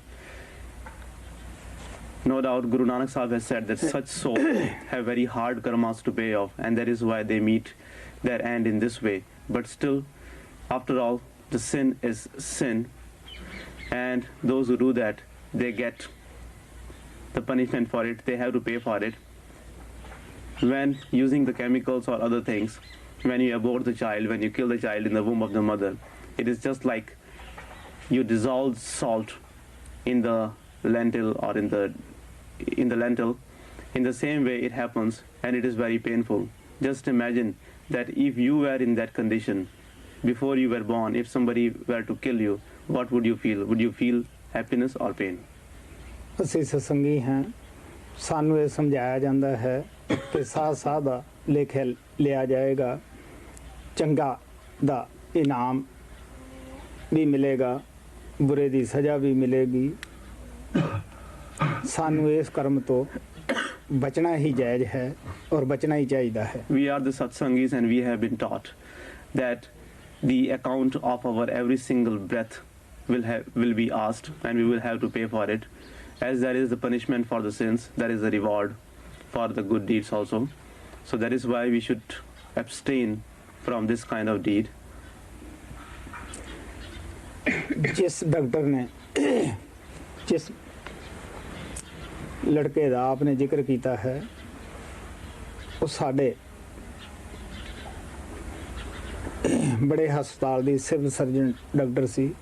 No doubt Guru Nanak Sahib has said that such souls have very hard karmas to pay off, and that is why they meet their end in this way. But still, after all, the sin is sin, and those who do that, they get the punishment for it, they have to pay for it. When using the chemicals or other things, when you abort the child, when you kill the child in the womb of the mother, it is just like you dissolve salt in the lentil or in the lentil, In the same way it happens, and it is very painful. Just imagine that if you were in that condition before you were born, if somebody were to kill you, what would you feel? Would you feel happiness or pain? ਅਸੀਂ ਸਤਸੰਗੀ ਹਾਂ, ਸਾਨੂੰ ਇਹ ਸਮਝਾਇਆ ਜਾਂਦਾ ਹੈ ਕਿ ਸਾਹ ਸਾਹ ਦਾ ਲੇਖਾ ਲਿਆ ਜਾਏਗਾ, ਚੰਗਾ ਦਾ ਇਨਾਮ ਵੀ ਮਿਲੇਗਾ, ਬੁਰੇ ਦੀ ਸਜ਼ਾ ਵੀ ਮਿਲੇਗੀ। ਸਾਨੂੰ ਇਸ ਕਰਮ ਤੋਂ ਬਚਣਾ ਹੀ ਜਾਇਜ਼ ਹੈ ਔਰ ਬਚਣਾ ਹੀ ਚਾਹੀਦਾ ਹੈ। We are the Satsangis and we have been taught that the account of our every single breath will be asked and we will have to pay for it. As there is the punishment for the sins, there is a reward for the good deeds also. So that is why we should abstain from this kind of deed. ਜਿਸ doctor ਨੇ ਜਿਸ ਲੜਕੇ ਦਾ ਆਪਨੇ ਜ਼ਿਕਰ ਕੀਤਾ ਹੈ, ਉਹ ਸਾਡੇ ਬੜੇ ਹਸਪਤਾਲ ਦੀ ਸਿਵਲ ਸਰਜਨ ਡਾਕਟਰ ਸੀ।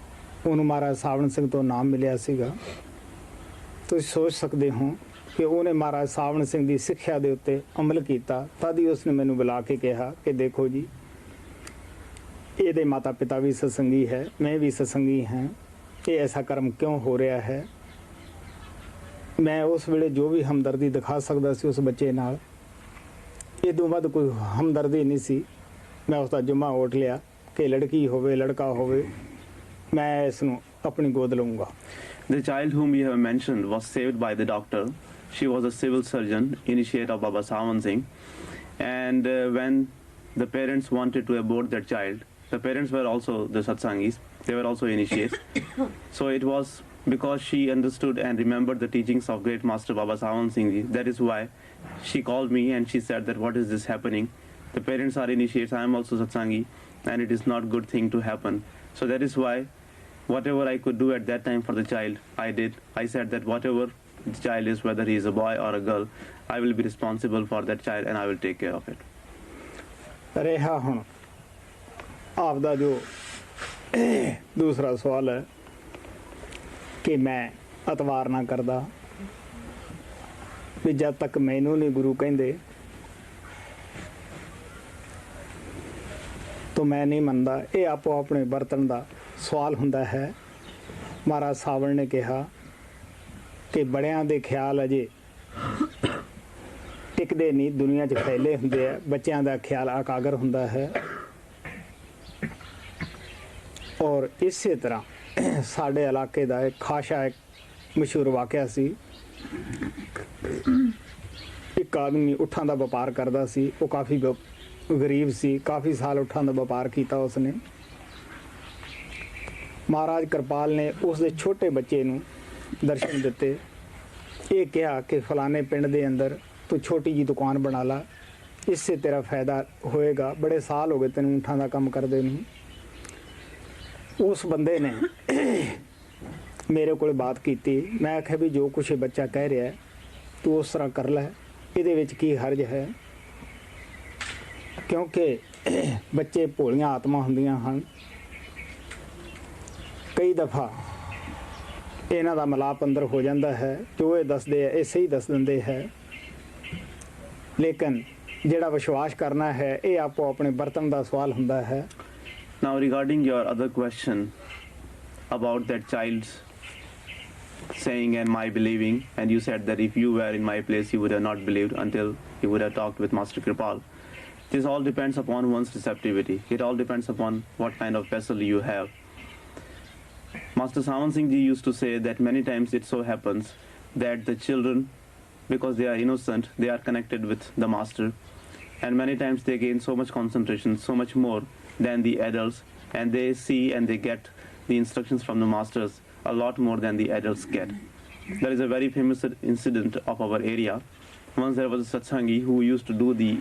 ਉਹਨੂੰ ਮਹਾਰਾਜ ਸਾਵਣ ਸਿੰਘ ਤੋਂ ਨਾਮ ਮਿਲਿਆ ਸੀਗਾ। ਤੁਸੀਂ ਸੋਚ ਸਕਦੇ ਹੋ ਕਿ ਉਹਨੇ ਮਹਾਰਾਜ ਸਾਵਣ ਸਿੰਘ ਦੀ ਸਿੱਖਿਆ ਦੇ ਉੱਤੇ ਅਮਲ ਕੀਤਾ। ਤਦ ਹੀ ਉਸਨੇ ਮੈਨੂੰ ਬੁਲਾ ਕੇ ਕਿਹਾ ਕਿ ਦੇਖੋ ਜੀ, ਇਹਦੇ ਮਾਤਾ ਪਿਤਾ ਵੀ ਸਤਸੰਗੀ ਹੈ, ਮੈਂ ਵੀ ਸਤਸੰਗੀ ਹਾਂ, ਇਹ ਐਸਾ ਕਰਮ ਕਿਉਂ ਹੋ ਰਿਹਾ ਹੈ। ਮੈਂ ਉਸ ਵੇਲੇ ਜੋ ਵੀ ਹਮਦਰਦੀ ਦਿਖਾ ਸਕਦਾ ਸੀ ਉਸ ਬੱਚੇ ਨਾਲ, ਇਹ ਤੋਂ ਵੱਧ ਕੋਈ ਹਮਦਰਦੀ ਨਹੀਂ ਸੀ। ਮੈਂ ਉਸ ਦਾ ਜੁਮਾ ਉੱਠ ਲਿਆ ਕਿ ਲੜਕੀ ਹੋਵੇ ਲੜਕਾ ਹੋਵੇ, ਮੈਂ ਇਸ ਨੂੰ ਆਪਣੀ ਗੋਦ ਲਵਾਂਗਾ। The child whom we have mentioned was saved by the doctor. She was a civil surgeon, initiate of Baba Sawan Singh. And when the parents wanted to abort that child, the parents were also the Satsangis. They were also initiates. So it was because she understood and remembered the teachings of great Master Baba Sawan Singh Ji. That is why she called me and she said that what is this happening? The parents are initiates, I am also Satsangi, and it is not good thing to happen. So that is why whatever I could do at that time for the child, I did. I said that whatever the child is, whether he is a boy or a girl, I will be responsible for that child and I will take care of it. ਰਿਹਾ ਹੁਣ ਆਪਦਾ ਜੋ ਦੂਸਰਾ ਸਵਾਲ ਹੈ ਕਿ ਮੈਂ ਅਤਵਾਰ ਨਾ ਕਰਦਾ, ਵੀ ਜਦ ਤੱਕ ਮੈਨੂੰ ਨਹੀਂ ਗੁਰੂ ਕਹਿੰਦੇ ਤਾਂ ਮੈਂ ਨਹੀਂ ਮੰਨਦਾ। ਇਹ ਆਪੋ ਆਪਣੇ ਬਰਤਨ ਦਾ ਸਵਾਲ ਹੁੰਦਾ ਹੈ। ਮਹਾਰਾਜ ਸਾਵਣ ਨੇ ਕਿਹਾ ਕਿ ਬੜਿਆਂ ਦੇ ਖਿਆਲ ਅਜੇ ਟਿਕਦੇ ਨਹੀਂ, ਦੁਨੀਆ 'ਚ ਫੈਲੇ ਹੁੰਦੇ ਆ, ਬੱਚਿਆਂ ਦਾ ਖਿਆਲ ਆਕਾਗਰ ਹੁੰਦਾ ਹੈ। ਔਰ ਇਸੇ ਤਰ੍ਹਾਂ ਸਾਡੇ ਇਲਾਕੇ ਦਾ ਇੱਕ ਖਾਸਾ ਇੱਕ ਮਸ਼ਹੂਰ ਵਾਕਿਆ ਸੀ। ਇੱਕ ਆਦਮੀ ਉੱਠਾਂ ਦਾ ਵਪਾਰ ਕਰਦਾ ਸੀ, ਉਹ ਕਾਫੀ ਗਰੀਬ ਸੀ, ਕਾਫੀ ਸਾਲ ਉੱਠਾਂ ਦਾ ਵਪਾਰ ਕੀਤਾ ਉਸਨੇ। ਮਹਾਰਾਜ ਕਿਰਪਾਲ ਨੇ ਉਸ ਦੇ ਛੋਟੇ ਬੱਚੇ ਨੂੰ ਦਰਸ਼ਨ ਦਿੱਤੇ। ਇਹ ਕਿਹਾ ਕਿ ਫਲਾਣੇ ਪਿੰਡ ਦੇ ਅੰਦਰ ਤੂੰ ਛੋਟੀ ਜੀ ਦੁਕਾਨ ਬਣਾ ਲਾ, इससे तेरा फ़ायदा होएगा, बड़े साल हो गए तेन ऊँठां दा काम करदे नूं। उस बंदे ने मेरे को बात की, मैं आख्या भी जो कुछ बच्चा कह रहा है तू उस तरह कर लै, इहदे विच की हर्ज है, क्योंकि बच्चे भोलियां आत्मा हुंदियां हन। कई दफ़ा इन्हां दा मिलाप अंदर हो जाता है, जो ये दसदे है ये सही दस दिंदे है, लेकिन जिहड़ा विश्वास करना है ये आपो अपने बर्तन का सवाल हुंदा है। Now regarding your other question about that child's saying and my believing, and you said that if you were in my place you would have not believed until you would have talked with Master Kripal. This all depends upon one's receptivity. It all depends upon what kind of vessel you have. Master Sawan Singh Ji used to say that many times it so happens that the children, because they are innocent, they are connected with the Master, and many times they gain so much concentration, so much more than the adults, and they see and they get the instructions from the Masters a lot more than the adults get. There is a very famous incident of our area. Once there was a Satsangi who used to do the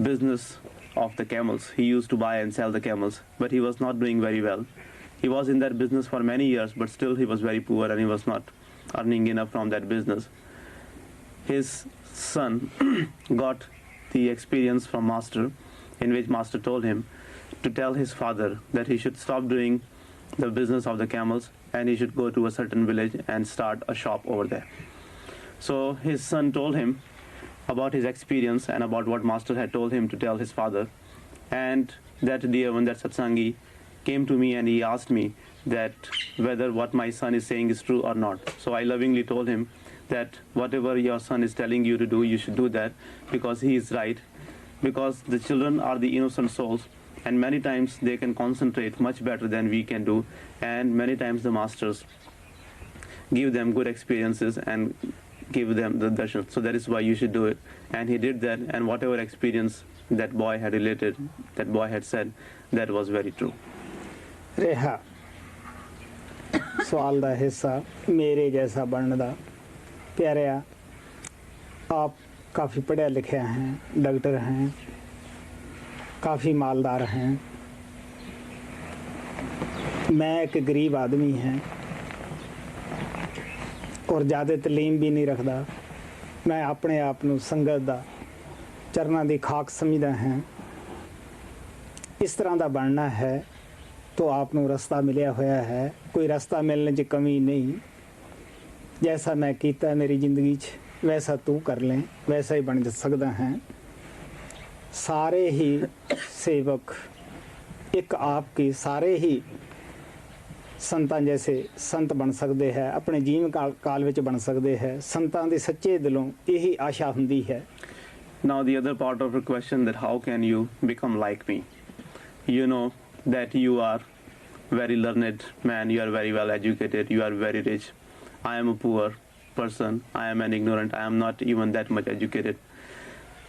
business of the camels. He used to buy and sell the camels, but he was not doing very well. He was in that business for many years, but still he was very poor and he was not earning enough from that business. His son got the experience from Master, in which Master told him to tell his father that he should stop doing the business of the camels and he should go to a certain village and start a shop over there. So his son told him about his experience and about what Master had told him to tell his father. And that day when that Satsangi came to me and he asked me that whether what my son is saying is true or not. So I lovingly told him that whatever your son is telling you to do, you should do that, because he is right. Because the children are the innocent souls, and many times they can concentrate much better than we can do, and many times the masters give them good experiences and give them the darshan. So that is why you should do it. And he did that, and whatever experience that boy had related, that boy had said, that was very true. ਰਿਹਾ ਸਵਾਲ ਦਾ ਹਿੱਸਾ ਮੇਰੇ ਜੈਸਾ ਬਣਨ ਦਾ। प्यारिया, आप काफ़ी पढ़ा लिखा हैं, डॉक्टर हैं, काफ़ी मालदार हैं। मैं एक गरीब आदमी हैं और ज़्यादा तलीम भी नहीं रखता। मैं अपने आप नूं संगत दा चरना दी खाक समझदा हैं। इस तरह का बनना है तो आपनों रास्ता मिलिया होया है, कोई रास्ता मिलने च कमी नहीं। जैसा मैं कीता मेरी ज़िंदगी च वैसा तू कर लें, वैसा ही बन सकदा है। सारे ही सेवक एक आपकी सारे ही संतां जैसे संत बन सकते हैं, अपने जीवन काल विच बन सकते हैं। संतां दे सच्चे दिलों यही आशा हुंदी है। Now the other part of your question, that how can you become like me? You know that you are very learned man, you are very well educated, you are very rich. I am a poor person, I am an ignorant, I am not even that much educated.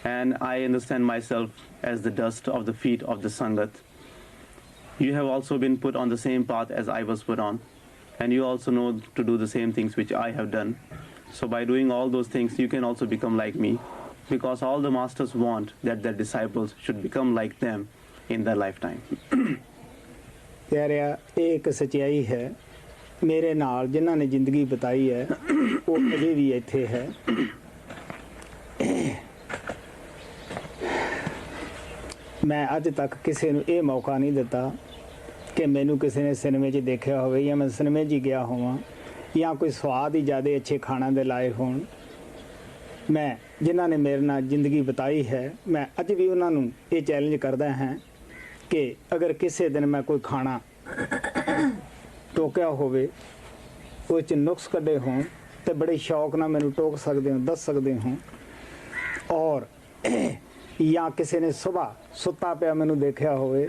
And I understand myself as the dust of the feet of the Sangat. You have also been put on the same path as I was put on. And you also know to do the same things which I have done. So by doing all those things, you can also become like me. Because all the masters want that their disciples should become like them in their lifetime. प्यारिया, एक सच्चाई है, मेरे नाल जिन्हां ने जिंदगी बताई है वो अजे भी इत्थे है। मैं अज तक किसी नूं ये मौका नहीं दिता कि मैनू किसी ने सिनेमे 'च देखा होवे या मैं सिनेमे 'च ही गया होवां या कोई स्वाद ही ज़्यादा अच्छे खाना दे लाए होण। मैं जिन्हां ने मेरे नाल जिंदगी बताई है, मैं अज भी उन्हां नूं ये चैलेंज करदा हां कि अगर किसी दिन मैं कोई खाना टोकिया होवे, वो च नुक्स कढ़े हों तो बड़े शौक नाल मैनू टोक सकते हो, दस सकते हो। और या किसी ने सुबह सुता पिया मैनू देखा होवे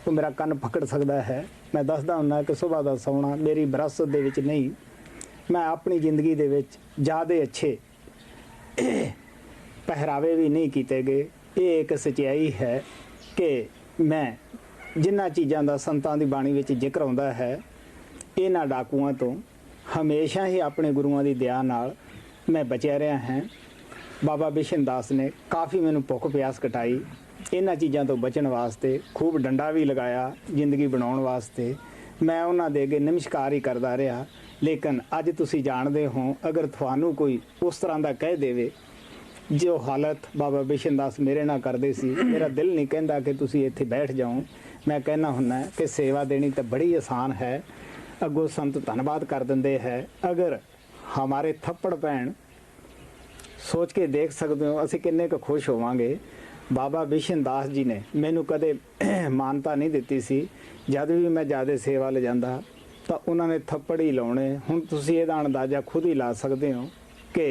तो मेरा कन पकड़ सकता है। मैं दसदा हुन्ना कि सुबह का सौना मेरी विरासत दे विच नहीं। मैं अपनी जिंदगी दे विच ज़्यादा अच्छे पहरावे भी नहीं किए गए। ये एक सच्चाई है कि मैं जिन्हां चीज़ों का संतां दी बाणी विच जिक्र आउंदा है, इन्हां डाकुआं तो हमेशा ही अपने गुरुआं दी दया नाल मैं बचिया रहा हैं। बाबा बिशन दास ने काफ़ी मैनू भुख प्यास कटाई, इन्हां चीज़ों तो बचण वास्ते खूब डंडा भी लगाया जिंदगी बनाउण वास्ते। मैं उन्हां दे अगे नमस्कार ही करदा रहा। लेकिन अज तुसीं जाणदे हो, अगर तुहानूं कोई उस तरह का कह देवे जो हालत बाबा बिशन दास मेरे नाल करदे सी, मेरा दिल नहीं कहंदा कि तुसीं इत्थे बैठ जाओ। मैं कहना हुन्ना कि सेवा देनी तो बड़ी आसान है, अगों संत धन्नवाद कर दिंदे है। अगर हमारे थप्पड़ पैण सोच के देख सकते हो असीं किन्ने क खुश होवांगे। बाबा बिशन दास जी ने मैनू कदे मानता नहीं दित्ती सी। जद भी मैं ज़्यादा सेवा ले जांदा तो उन्होंने थप्पड़ ही लाने। हुण तुसीं इहदा अंदाज़ा खुद ही ला सकते हो कि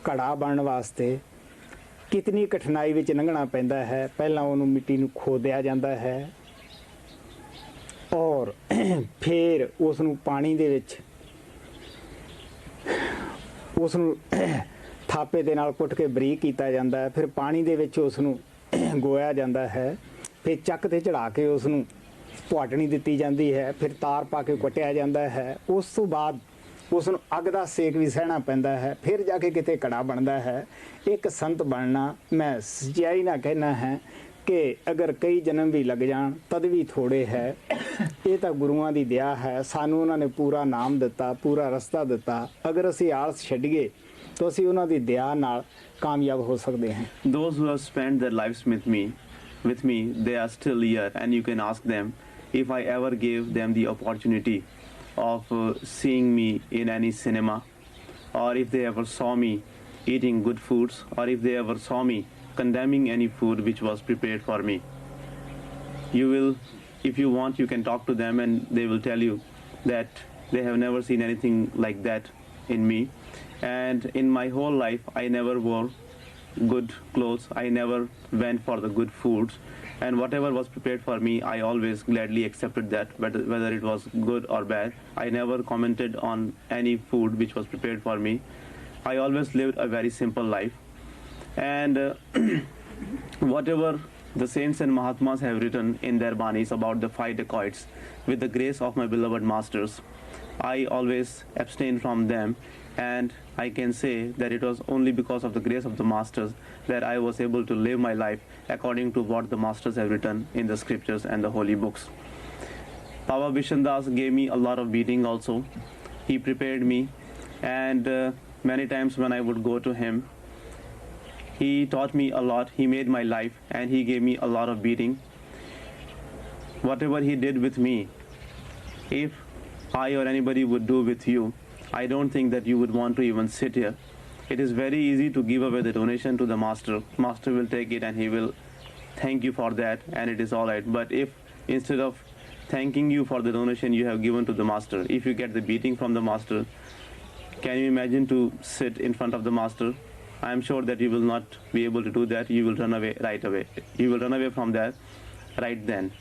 घड़ा बनने वास्ते कितनी कठिनाई विच लंघना पैंदा है। पहलां उहनूं मिट्टी नूं खोदिया जांदा है और फिर उसनूं पानी दे विच उसनूं थापे दे नाल कुट के बरीक कीता जांदा है। फिर पानी दे विच उसनूं गोया जांदा है। फिर चक ते चढ़ा के उसनूं पुआटनी दित्ती जाती है। फिर तार पा के कुटिया जाता है। उस तो बाद उसनूं अग दा सेक भी सहना पैंदा है। फिर जाके किते कड़ा बनता है। एक संत बनना मैं सच्चाई ना कहना है कि अगर कई जन्म भी लग जान तद भी थोड़े है। ये तो गुरुआं दी दया है, सानू उन्होंने पूरा नाम दिता, पूरा रस्ता दिता। अगर असी आलस छड्डीए तो असी उन्हां दी दया नाल कामयाब हो सकते हैं। Those who have spent their lives with me, they are still here, and you can ask them if I ever gave them the opportunity of seeing me in any cinema, or if they ever saw me eating good foods, or if they ever saw me condemning any food which was prepared for me. You will, if you want, you can talk to them and they will tell you that they have never seen anything like that in me. And in my whole life, I never wore good clothes, I never went for the good foods, and whatever was prepared for me, I always gladly accepted that, whether it was good or bad. I never commented on any food which was prepared for me. I always lived a very simple life. And whatever the saints and Mahatmas have written in their banis about the 5 dacoits, with the grace of my beloved masters, I always abstained from them, and I can say that it was only because of the grace of the masters that I was able to live my life according to what the masters have written in the scriptures and the holy books. Baba Bishan Das gave me a lot of beating also. He prepared me, and many times when I would go to him, he taught me a lot. He made my life, and he gave me a lot of beating. Whatever he did with me, if I or anybody would do with you, I don't think that you would want to even sit here. It is very easy to give away the donation to the master. Master will take it and he will thank you for that, and it is all right. But if instead of thanking you for the donation you have given to the master, if you get the beating from the master, can you imagine to sit in front of the master? I am sure that you will not be able to do that. You will run away right away. You will run away from that right then.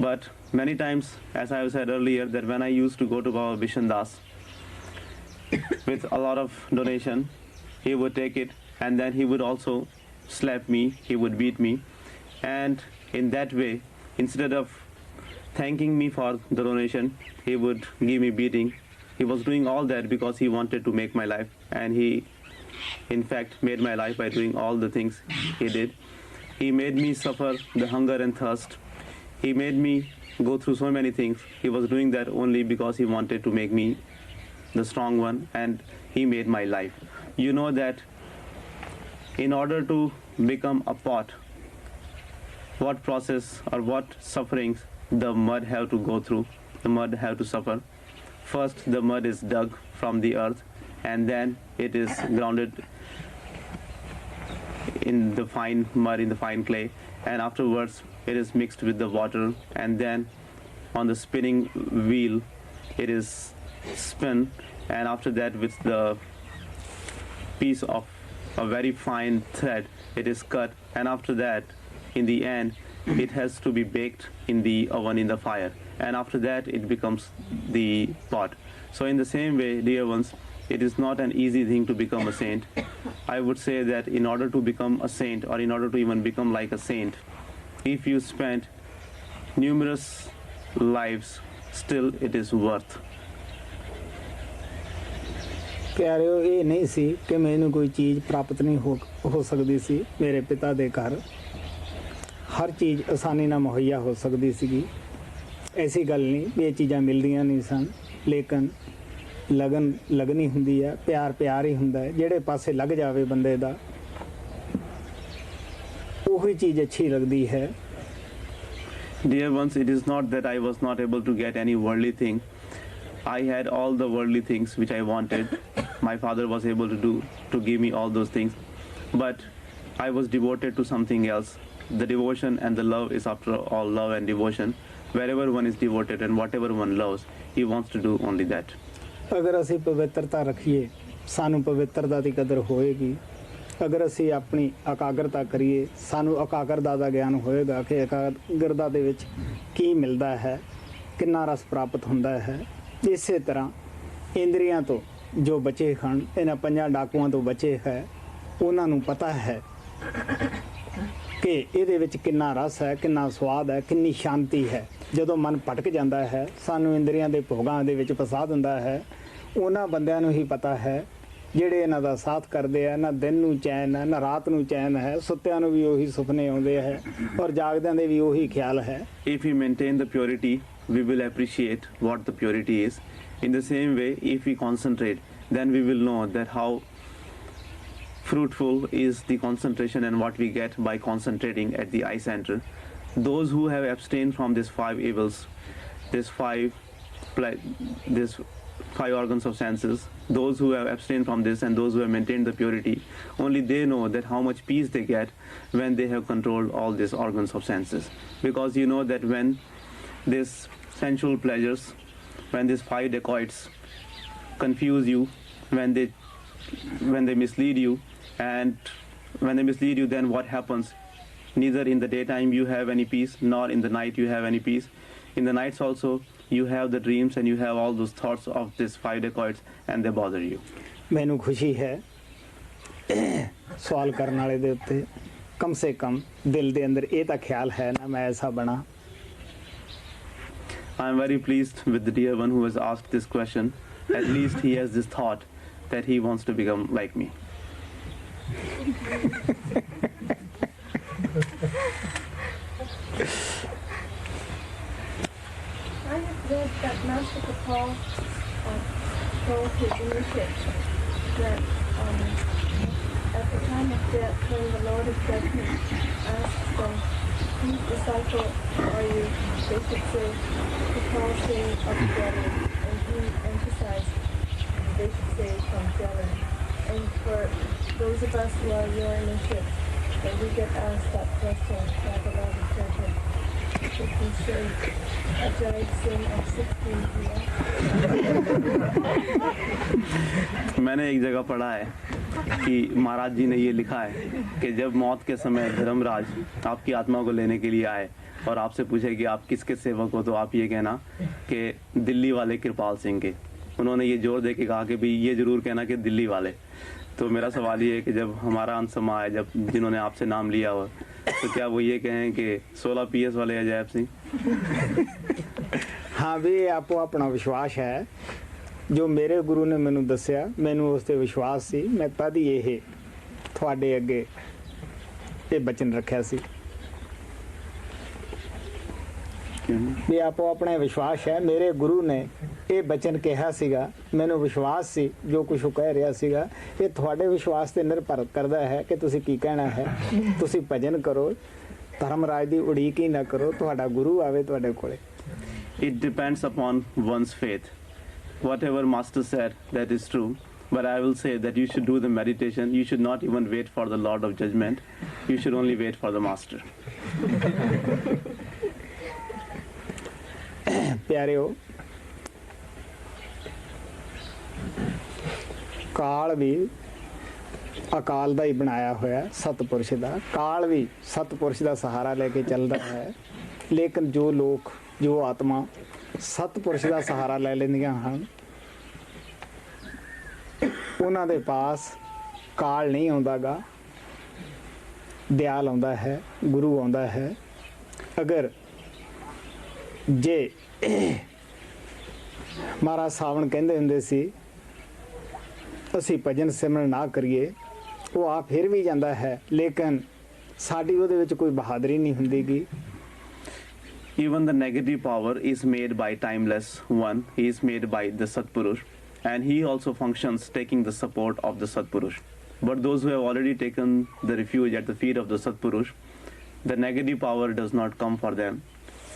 But many times, as I have said earlier, that when I used to go to Baba Bishan Das with a lot of donation, he would take it, and then he would also slap me, he would beat me, and in that way, instead of thanking me for the donation, he would give me beating. He was doing all that because he wanted to make my life, and he in fact made my life by doing all the things he did. He made me suffer the hunger and thirst. He made me go through so many things. He was doing that only because he wanted to make me the strong one, and he made my life. You know that in order to become a pot, what process or what sufferings the mud have to go through, the mud have to suffer. First, the mud is dug from the earth, and then it is grounded in the fine mud, in the fine clay, and afterwards it is mixed with the water, and then on the spinning wheel it is spun, and after that with the piece of a very fine thread it is cut, and after that in the end it has to be baked in the oven in the fire, and after that it becomes the pot. So in the same way, dear ones, it is not an easy thing to become a saint. I would say that in order to become a saint, or in order to even become like a saint, if you spent numerous lives, still it is worth. ਪਿਆਰਿਓ, ਇਹ ਨਹੀਂ ਸੀ ਕਿ ਮੈਨੂੰ ਕੋਈ ਚੀਜ਼ ਪ੍ਰਾਪਤ ਨਹੀਂ ਹੋ ਸਕਦੀ ਸੀ। ਮੇਰੇ ਪਿਤਾ ਦੇ ਘਰ ਹਰ ਚੀਜ਼ ਆਸਾਨੀ ਨਾਲ ਮੁਹੱਈਆ ਹੋ ਸਕਦੀ ਸੀਗੀ। ਐਸੀ ਗੱਲ ਨਹੀਂ ਵੀ ਇਹ ਚੀਜ਼ਾਂ ਮਿਲਦੀਆਂ ਨਹੀਂ ਸਨ, ਲੇਕਿਨ ਲਗਨੀ ਹੁੰਦੀ ਹੈ, ਪਿਆਰ ਹੀ ਹੁੰਦਾ ਹੈ। ਜਿਹੜੇ ਪਾਸੇ ਲੱਗ ਜਾਵੇ ਬੰਦੇ ਦਾ, ਉਹੀ ਚੀਜ਼ ਅੱਛੀ ਲੱਗਦੀ ਹੈ। Dear ones, it is not that I was not able to get any worldly thing. I had all the worldly things which I wanted. My father was able to give me all those things, but I was devoted to something else. The devotion and the love is after all love and devotion. Wherever one is devoted and whatever one loves, he wants to do only that. ਅਗਰ ਅਸੀਂ ਪਵਿੱਤਰਤਾ ਰੱਖੀਏ, ਸਾਨੂੰ ਪਵਿੱਤਰਤਾ ਦੀ ਕਦਰ ਹੋਏਗੀ। ਅਗਰ ਅਸੀਂ ਆਪਣੀ ਇਕਾਗਰਤਾ ਕਰੀਏ, ਸਾਨੂੰ ਇਕਾਗਰਤਾ ਦਾ ਗਿਆਨ ਹੋਏਗਾ ਕਿ ਇਕਾਗਰਤਾ ਦੇ ਵਿੱਚ ਕੀ ਮਿਲਦਾ ਹੈ, ਕਿੰਨਾ ਰਸ ਪ੍ਰਾਪਤ ਹੁੰਦਾ ਹੈ। ਇਸੇ ਤਰ੍ਹਾਂ ਇੰਦਰੀਆਂ ਤੋਂ ਜੋ ਬਚੇ ਹਨ, ਇਹਨਾਂ 5 ਡਾਕੂਆਂ ਤੋਂ ਬਚੇ ਹੈ, ਉਹਨਾਂ ਨੂੰ ਪਤਾ ਹੈ ਕਿ ਇਹਦੇ ਵਿੱਚ ਕਿੰਨਾ ਰਸ ਹੈ, ਕਿੰਨਾ ਸਵਾਦ ਹੈ, ਕਿੰਨੀ ਸ਼ਾਂਤੀ ਹੈ। ਜਦੋਂ ਮਨ ਭਟਕ ਜਾਂਦਾ ਹੈ, ਸਾਨੂੰ ਇੰਦਰੀਆਂ ਦੇ ਭੋਗਾਂ ਦੇ ਵਿੱਚ ਫਸਾ ਦਿੰਦਾ ਹੈ। ਉਹਨਾਂ ਬੰਦਿਆਂ ਨੂੰ ਹੀ ਪਤਾ ਹੈ ਜਿਹੜੇ ਇਹਨਾਂ ਦਾ ਸਾਥ ਕਰਦੇ ਆ। ਨਾ ਦਿਨ ਨੂੰ ਚੈਨ ਹੈ, ਨਾ ਰਾਤ ਨੂੰ ਚੈਨ ਹੈ। ਸੁੱਤਿਆਂ ਨੂੰ ਵੀ ਉਹੀ ਸੁਪਨੇ ਆਉਂਦੇ ਹੈ, ਔਰ ਜਾਗਦਿਆਂ ਦੇ ਵੀ ਉਹੀ ਖਿਆਲ ਹੈ। If we maintain the purity, we will appreciate what the purity is. In the same way, if we concentrate, then we will know that how fruitful is the concentration and what we get by concentrating at the eye center. Those who have abstained from these 5 evils, this five organs of senses, those who have abstained from this and those who have maintained the purity, only they know that how much peace they get when they have controlled all these organs of senses. Because you know that when these sensual pleasures, when these five dacoits confuse you, when they mislead you, and when they mislead you, then what happens? Neither in the daytime you have any peace, nor in the night you have any peace. In the nights also, you have the dreams and you have all those thoughts of these five dacoits and they bother you. ਮੈਨੂੰ ਖੁਸ਼ੀ ਹੈ ਸਵਾਲ ਕਰਨ ਵਾਲੇ ਦੇ ਉੱਤੇ ਕਮ ਸੇ ਕਮ ਦਿਲ ਦੇ ਅੰਦਰ ਇਹ ਤਾਂ ਖਿਆਲ ਹੈ ਨਾ ਮੈਂ ਐਸਾ ਬਣਾ. I am very pleased with the dear one who has asked this question. At least he has this thought that he wants to become like me. I have read that Master Kapal told his initiates that at the time of death, when the Lord of Judgment asks them, whose disciple are you? They should say, Kapal Singh of Delhi. And he emphasized, they should say from Delhi. And for those of us who are your initiates, when we get asked that question by the Lord of Judgment, if we say, Ajaib Singh of 16 here. मैंने एक जगह पढ़ा है कि महाराज जी ने ये लिखा है कि जब मौत के समय धर्मराज आपकी आत्मा को लेने के लिए आए और आपसे पूछे कि आप किसके सेवक हो, तो आप ये कहना कि दिल्ली वाले कृपाल सिंह के. उन्होंने ये जोर दे के कहा कि भाई ये जरूर कहना कि दिल्ली वाले. तो मेरा सवाल ये है कि जब हमारा अंत समय आए, जब जिन्होंने आपसे नाम लिया हो, तो क्या वो ये कहें कि 16 PS वाले अजायब सिंह? हाँ भी आपको अपना विश्वास है. जो मेरे गुरु ने मैनू दसिया, मैनू उस ते विश्वास सी. मैं तद ही ये थोड़े अगे ये बचन रखा सी भी आपो अपने विश्वास है. मेरे गुरु ने ये बचन कहा सीगा, मैनू विश्वास सी जो कुछ कह रहा सीगा. ये थोड़े विश्वास ते निर्भर करता है कि तुसी की कहना है. तुसी भजन करो, धर्मराज दी उड़ीक ही ना करो, तुहाडा गुरु आवे तुहाडे कोले. It depends upon one's faith. Whatever Master said, that is true. But I will say that you should do the meditation. You should not even wait for the Lord of Judgment. You should only wait for the Master. प्यारिओ, काल भी अकाल दा ही बनाया होया, सतपुरुष दा. काल भी सतपुरुष दा सहारा लेके चल रहा है. लेकिन जो लोग, जो आत्मा सतपुरुष दा सहारा ले लेंदियां हन, उन्हां दे पास काल नहीं आउंदा गा, दयाल आउंदा है, गुरु आउंदा है. अगर जे महाराज सावण कहंदे हुंदे सी असी भजन सिमरन ना करिए, वो आ फिर भी जांदा है, लेकिन साडी ਉਹਦੇ ਵਿੱਚ कोई बहादुरी नहीं ਹੁੰਦੀਗੀ. Even the negative power is made by timeless one. He is made by the Satpurush, and he also functions taking the support of the Satpurush. But those who have already taken the refuge at the feet of the Satpurush, the negative power does not come for them.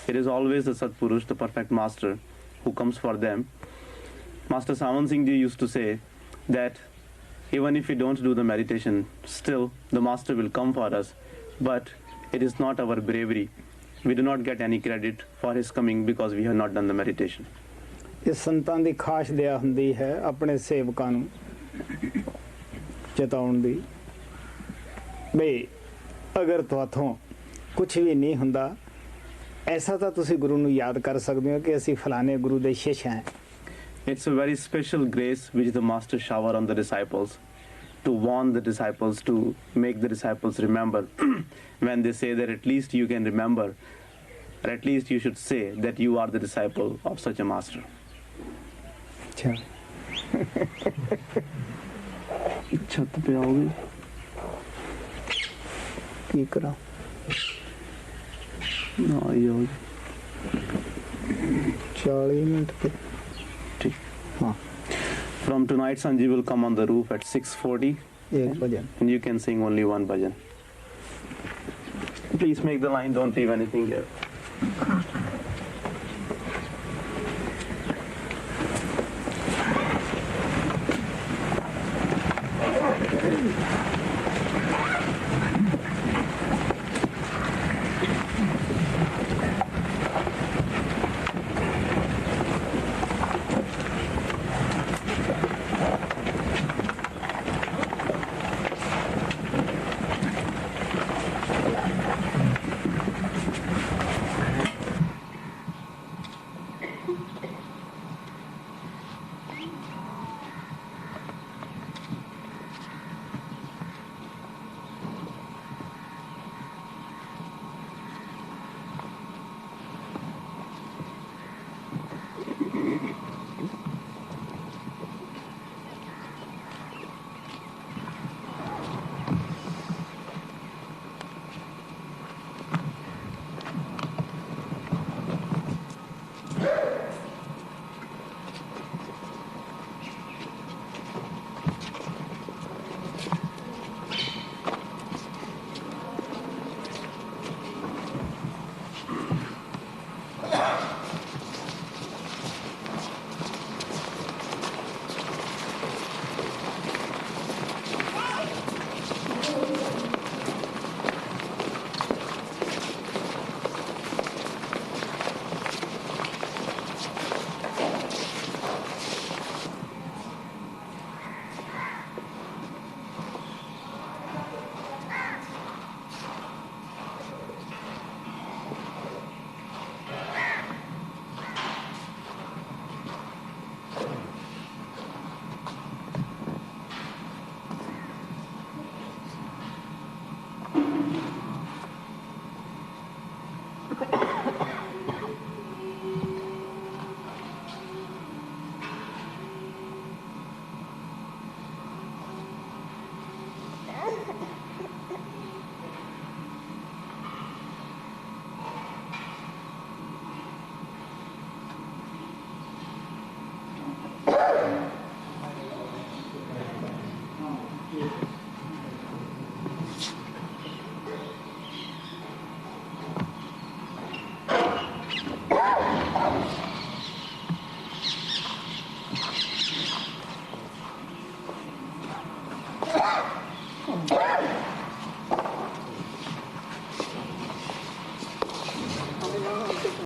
It is always the Satpurush, the perfect master, who comes for them. Master Sant Singh Ji used to say that even if we don't do the meditation, still the master will come for us. But it is not our bravery. We do not get any credit for his coming because we have not done the meditation. ਇਹ ਸੰਤਾਂ ਦੀ ਖਾਸ ਦਇਆ ਹੁੰਦੀ ਹੈ ਆਪਣੇ ਸੇਵਕਾਂ ਨੂੰ ਚੇਤਾਉਣ ਦੀ ਬਈ ਅਗਰ ਤੁਹਾਥੋਂ ਕੁਝ ਵੀ ਨਹੀਂ ਹੁੰਦਾ, ऐसा तो तुसी गुरु ਨੂੰ याद कर सकते हो कि ਅਸੀਂ फलाने गुरु ਦੇ शिष्य हैं. It's a very special grace which the master shower on the disciples to warn the disciples, to make the disciples remember when they say that at least you can remember, or at least you should say that you are the disciple of such a master. अच्छा छत पे आओगे की करा ना 40 minute पे ठीक. हाँ. From tonight Sanji will come on the roof at 6:40 एक भजन. and you can sing only one bhajan. Please make the line, don't leave anything here.